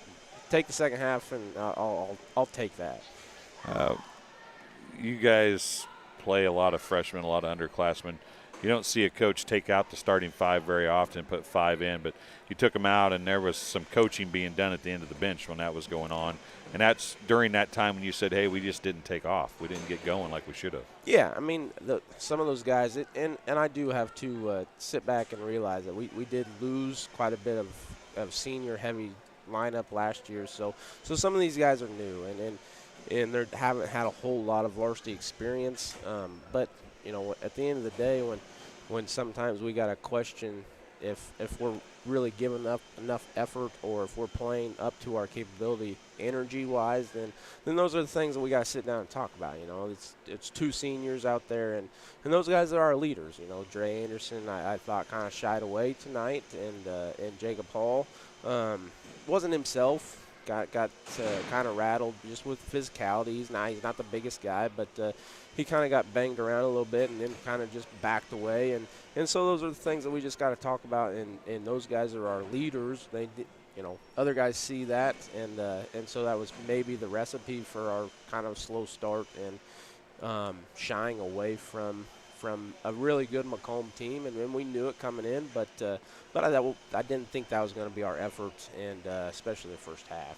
take the second half, and I'll take that. You guys play a lot of freshmen, a lot of underclassmen. You don't see a coach take out the starting 5 very often, put 5 in, but you took them out, and there was some coaching being done at the end of the bench when that was going on. And that's during that time when you said, hey, we just didn't take off. We didn't get going like we should have. Yeah, I mean, some of those guys, and I do have to sit back and realize that we did lose quite a bit of senior-heavy lineup last year. So some of these guys are new, and they haven't had a whole lot of varsity experience. But, you know, at the end of the day, when sometimes we got to question if we're really giving up enough effort or if we're playing up to our capability energy-wise, then those are the things that we got to sit down and talk about. You know, it's 2 seniors out there, and those guys are our leaders. You know, Dre Anderson, I thought kind of shied away tonight, and Jacob Hall wasn't himself. Got kind of rattled just with physicality. He's not the biggest guy, but he kind of got banged around a little bit and then kind of just backed away. And so those are the things that we just got to talk about. And those guys are our leaders. They, you know, other guys see that, and so that was maybe the recipe for our kind of slow start and shying away from a really good Macomb team, and we knew it coming in, but I didn't think that was going to be our effort, and especially the first half.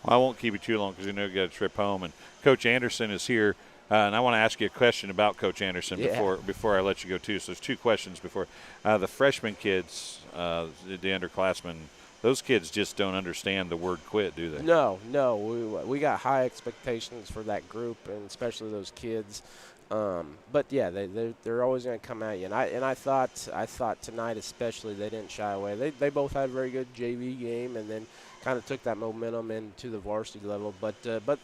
Well, I won't keep you too long because you know you got a trip home, and Coach Anderson is here, and I want to ask you a question about Coach Anderson before I let you go too. So there's 2 questions before the freshman kids, the underclassmen. Those kids just don't understand the word quit, do they? No, we got high expectations for that group, and especially those kids. But yeah, they're always going to come at you, and I thought tonight especially they didn't shy away. They both had a very good JV game, and then kind of took that momentum into the varsity level. But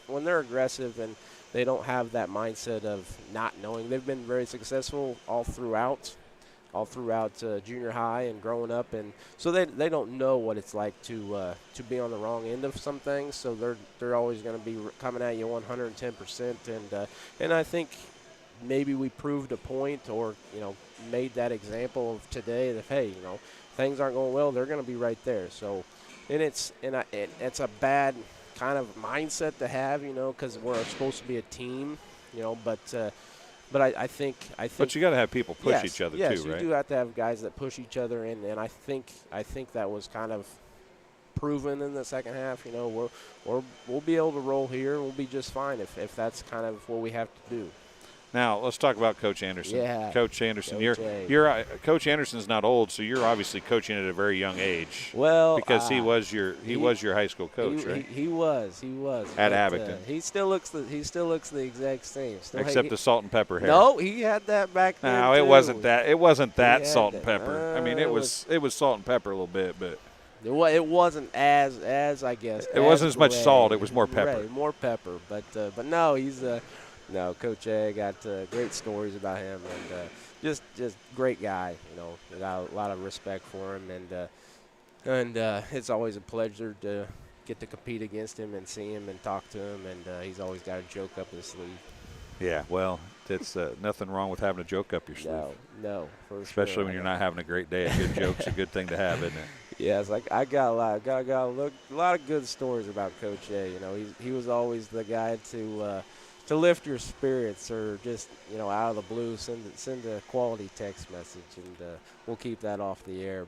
when they're aggressive and they don't have that mindset of not knowing, they've been very successful all throughout junior high and growing up, and so they don't know what it's like to be on the wrong end of some things. So they're always going to be coming at you 110%, and I think maybe we proved a point, or you know, made that example of today that, hey, you know, things aren't going well, they're going to be right there. So, and it's a bad kind of mindset to have, you know, because we're supposed to be a team, you know, but I think. But you got to have people push each other too, right? Yes, you do have to have guys that push each other, and I think that was kind of proven in the second half. You know, we'll be able to roll here, and we'll be just fine if that's kind of what we have to do. Now let's talk about Coach Anderson. Yeah, Coach Anderson. Coach Coach Anderson's not old, so you're obviously coaching at a very young age. Well, because he was your high school coach, right? He was at Abington. He still looks the exact same. Except the salt and pepper hair. No, he had that back then. No, too. It wasn't that salt and pepper. I mean, it was salt and pepper a little bit, but it wasn't as I guess. It wasn't as much salt. It was more pepper. Right, more pepper, but no, he's No, Coach A got great stories about him, and just great guy. You know, got a lot of respect for him, and it's always a pleasure to get to compete against him and see him and talk to him, and he's always got a joke up his sleeve. Yeah, well, it's nothing wrong with having a joke up your sleeve. No, for especially sure. when you're not having a great day. A good joke's a good thing to have, isn't it? Yes, I got a lot of good stories about Coach A. You know, he was always the guy to lift your spirits, or just, you know, out of the blue, send a quality text message, and we'll keep that off the air.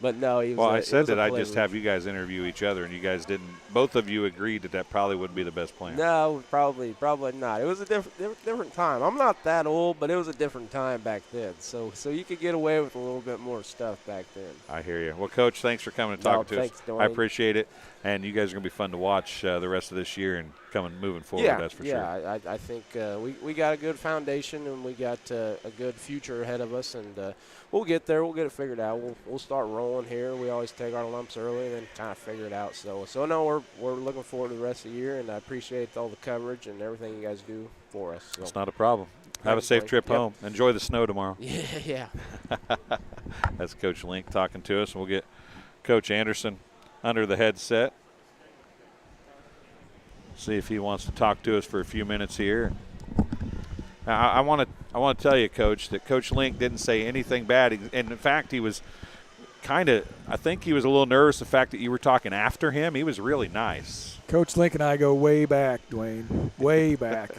But no, he was. Well, I said that I just have you guys interview each other, and you guys didn't. Both of you agreed that probably wouldn't be the best plan. No, probably not. It was a different time. I'm not that old, but it was a different time back then. So you could get away with a little bit more stuff back then. I hear you. Well, Coach, thanks for coming and talking to us. Dwayne. I appreciate it, and you guys are going to be fun to watch the rest of this year and moving forward. That's for sure. Yeah, I think we got a good foundation, and we got a good future ahead of us, and we'll get there. We'll get it figured out. We'll start rolling here. We always take our lumps early and then kind of figure it out. So no, we're looking forward to the rest of the year, and I appreciate all the coverage and everything you guys do for us. So. It's not a problem. Have a safe trip home. Enjoy the snow tomorrow. Yeah. That's Coach Link talking to us. We'll get Coach Anderson under the headset. See if he wants to talk to us for a few minutes here. Now, I want to tell you, Coach, that Coach Link didn't say anything bad. And in fact, he was I think he was a little nervous the fact that you were talking after him. He was really nice. Coach Link and I go way back, Dwayne, way back.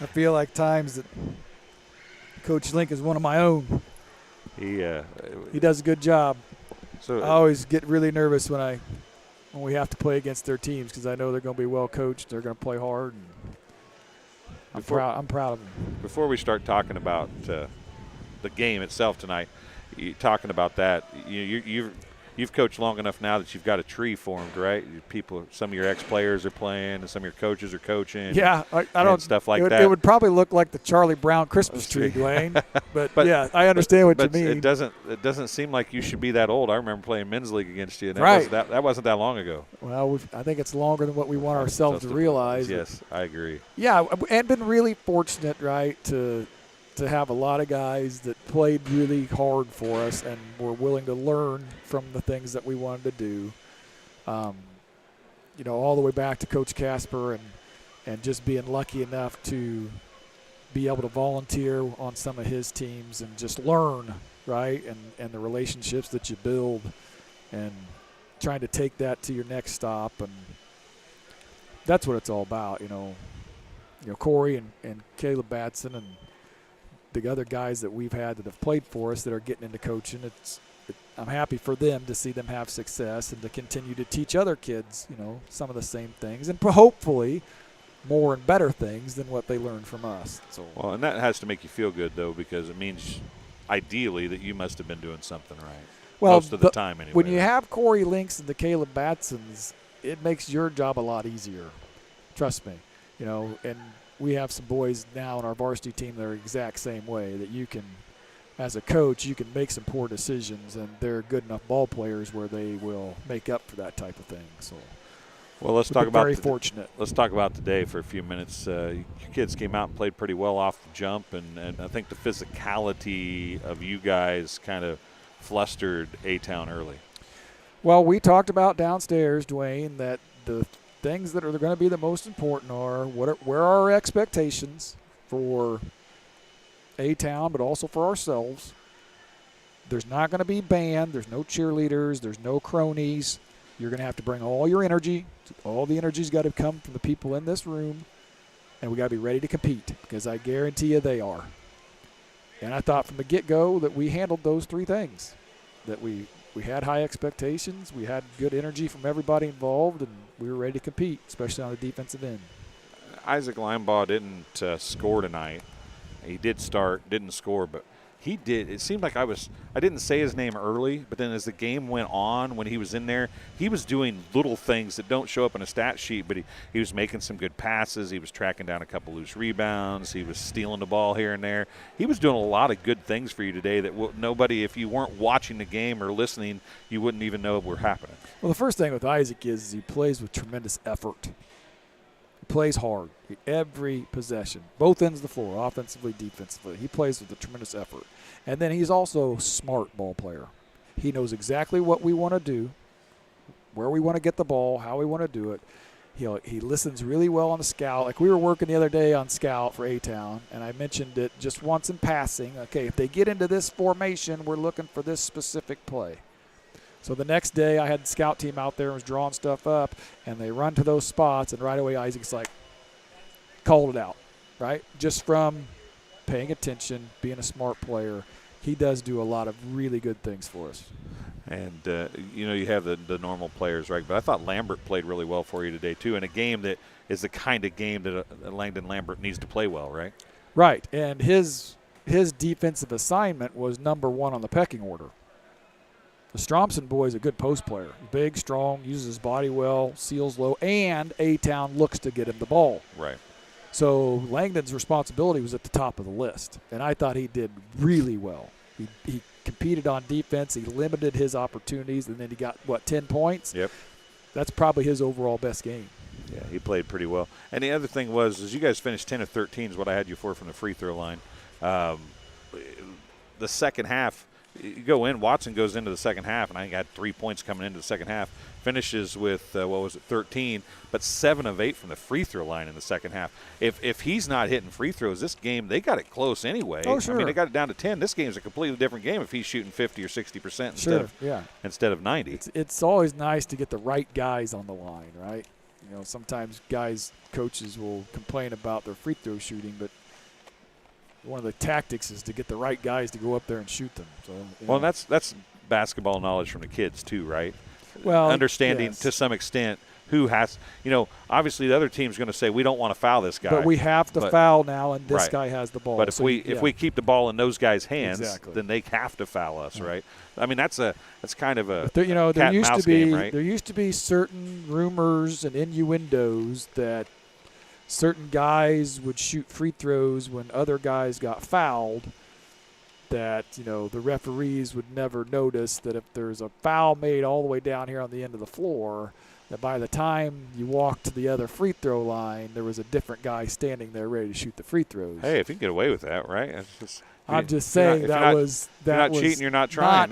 I feel like times that Coach Link is one of my own. He does a good job. So I always get really nervous when we have to play against their teams because I know they're going to be well coached. They're going to play hard. And I'm proud of them. Before we start talking about the game itself tonight, talking about that, you've coached long enough now that you've got a tree formed, right? Some of your ex-players are playing, and some of your coaches are coaching. Yeah, I don't stuff like that. It would probably look like the Charlie Brown Christmas tree, Dwayne. But yeah, I understand what you mean. It doesn't seem like you should be that old. I remember playing men's league against you, and that wasn't that long ago. Well, I think it's longer than what we want ourselves to realize. Yes, I agree. Yeah, and been really fortunate, right, to have a lot of guys that played really hard for us and were willing to learn from the things that we wanted to do. All the way back to Coach Casper and just being lucky enough to be able to volunteer on some of his teams and just learn, right, and the relationships that you build and trying to take that to your next stop. And that's what it's all about, Corey and Caleb Batson and the other guys that we've had that have played for us that are getting into coaching. I'm happy for them to see them have success and to continue to teach other kids, some of the same things and hopefully more and better things than what they learned from us. So, well, and that has to make you feel good, though, because it means ideally that you must have been doing something right. Well, most of the time anyway. When you have Corey Links and the Caleb Batsons, it makes your job a lot easier. Trust me, and we have some boys now on our varsity team that are the exact same way, that you can, as a coach, you can make some poor decisions, and they're good enough ball players where they will make up for that type of thing. So, well, let's talk about very fortunate. Let's talk about today for a few minutes. Your kids came out and played pretty well off the jump, and I think the physicality of you guys kind of flustered A-Town early. Well, we talked about downstairs, Dwayne, that the things that are going to be the most important are where are our expectations for A-Town, but also for ourselves. There's not going to be band. There's no cheerleaders. There's no cronies. You're going to have to bring all your energy. All the energy's got to come from the people in this room, and we got to be ready to compete because I guarantee you they are. And I thought from the get-go that we handled those three things, that we had high expectations, we had good energy from everybody involved, and we were ready to compete, especially on the defensive end. Isaac Linebaugh didn't score tonight. He did start, didn't score, but he did. It seemed like I didn't say his name early, but then as the game went on, when he was in there, he was doing little things that don't show up in a stat sheet, but he was making some good passes. He was tracking down a couple loose rebounds. He was stealing the ball here and there. He was doing a lot of good things for you today that nobody, if you weren't watching the game or listening, you wouldn't even know were happening. Well, the first thing with Isaac is he plays with tremendous effort. He plays hard every possession, both ends of the floor, offensively, defensively. He plays with a tremendous effort. And then he's also a smart ball player. He knows exactly what we want to do, where we want to get the ball, how we want to do it. He listens really well on the scout. Like we were working the other day on scout for A-Town, and I mentioned it just once in passing. Okay, if they get into this formation, we're looking for this specific play. So the next day I had the scout team out there and was drawing stuff up, and they run to those spots, and right away Isaac's like, called it out, right? Just from paying attention, being a smart player. He does do a lot of really good things for us. And, you have the normal players, right? But I thought Lambert played really well for you today, too, in a game that is the kind of game that Langdon Lambert needs to play well, right? Right, and his defensive assignment was number one on the pecking order. The Stromson boy is a good post player. Big, strong, uses his body well, seals low, and A-Town looks to get him the ball. Right. So Langdon's responsibility was at the top of the list, and I thought he did really well. He competed on defense. He limited his opportunities, and then he got, 10 points? Yep. That's probably his overall best game. Yeah, he played pretty well. And the other thing was you guys finished 10 of 13 is what I had you for from the free throw line. The second half, you go in, Watson goes into the second half, and I think had 3 points coming into the second half. Finishes with, 13, but 7 of 8 from the free throw line in the second half. If he's not hitting free throws, this game, they got it close anyway. Oh, sure. I mean, they got it down to 10. This game is a completely different game if he's shooting 50 or 60% instead of 90. It's always nice to get the right guys on the line, right? You know, sometimes coaches will complain about their free throw shooting, but one of the tactics is to get the right guys to go up there and shoot them. So, well, that's basketball knowledge from the kids too, right? Well, understanding yes. to some extent who has, obviously the other team's going to say we don't want to foul this guy. But we have to foul now, and this guy has the ball. But if we keep the ball in those guys' hands, then they have to foul us, Yeah. right? I mean, that's kind of a there used to be game, right? There used to be certain rumors and innuendos that certain guys would shoot free throws when other guys got fouled, that the referees would never notice that if there's a foul made all the way down here on the end of the floor, that by the time you walked to the other free throw line, there was a different guy standing there ready to shoot the free throws. Hey, if you can get away with that, right? I'm just saying that was you're not cheating, you're not trying.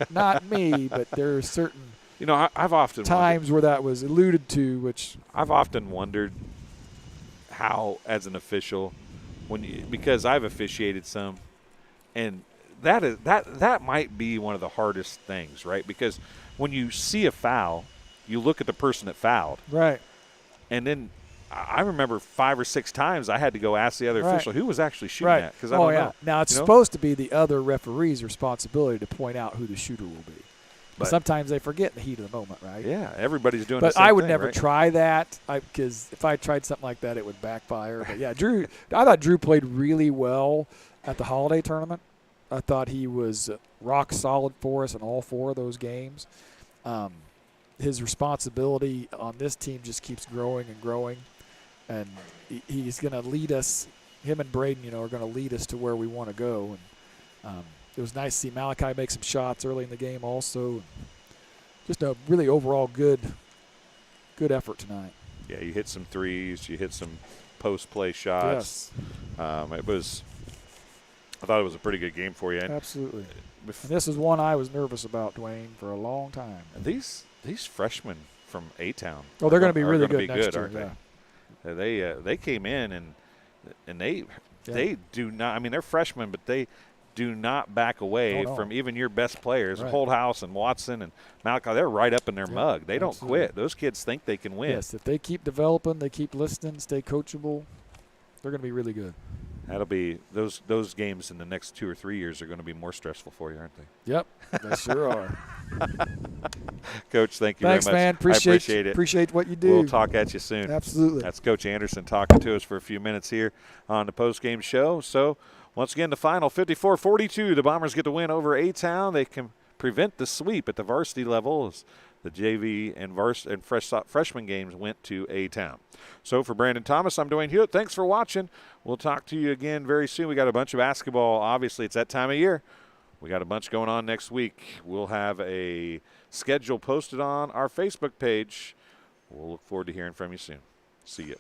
Not me, but there are certain I've often times where that was alluded to, which I've often wondered how, as an official, because I've officiated some, and that might be one of the hardest things, right? Because when you see a foul, you look at the person that fouled, right? And then I remember 5 or 6 times I had to go ask the other official who was actually shooting that, because I don't know. Now it's supposed to be the other referee's responsibility to point out who the shooter will be. But sometimes they forget in the heat of the moment, right? Yeah, everybody's doing. But the same I would thing, never right? try that, because if I tried something like that, it would backfire. But yeah, I thought Drew played really well at the holiday tournament. I thought he was rock solid for us in all 4 of those games. His responsibility on this team just keeps growing and growing, and he's going to lead us. Him and Braden, are going to lead us to where we want to go. And it was nice to see Malachi make some shots early in the game also. Just a really overall good effort tonight. Yeah, you hit some threes, you hit some post-play shots. Yes. I thought it was a pretty good game for you. Absolutely. And this is one I was nervous about, Dwayne, for a long time. And these freshmen from A-Town. Oh, they're going to be really good next year, aren't they? They came in and they do not. I mean, they're freshmen, but they do not back away from even your best players. Right. Holdhouse and Watson and Malachi, they're right up in their mug. They don't quit. Those kids think they can win. Yes, if they keep developing, they keep listening, stay coachable, they're going to be really good. That'll be those games in the next 2 or 3 years are going to be more stressful for you, aren't they? Yep, they sure are. Coach, thank you Thanks, very much. man. Appreciate it. Appreciate what you do. We'll talk at you soon. Absolutely. That's Coach Anderson talking to us for a few minutes here on the postgame show. So, once again, the final 54-42. The Bombers get the win over A-Town. They can prevent the sweep at the varsity level as the JV and freshman games went to A-Town. So, for Brandon Thomas, I'm Dwayne Hewitt. Thanks for watching. We'll talk to you again very soon. We got a bunch of basketball. Obviously, it's that time of year. We got a bunch going on next week. We'll have a schedule posted on our Facebook page. We'll look forward to hearing from you soon. See you.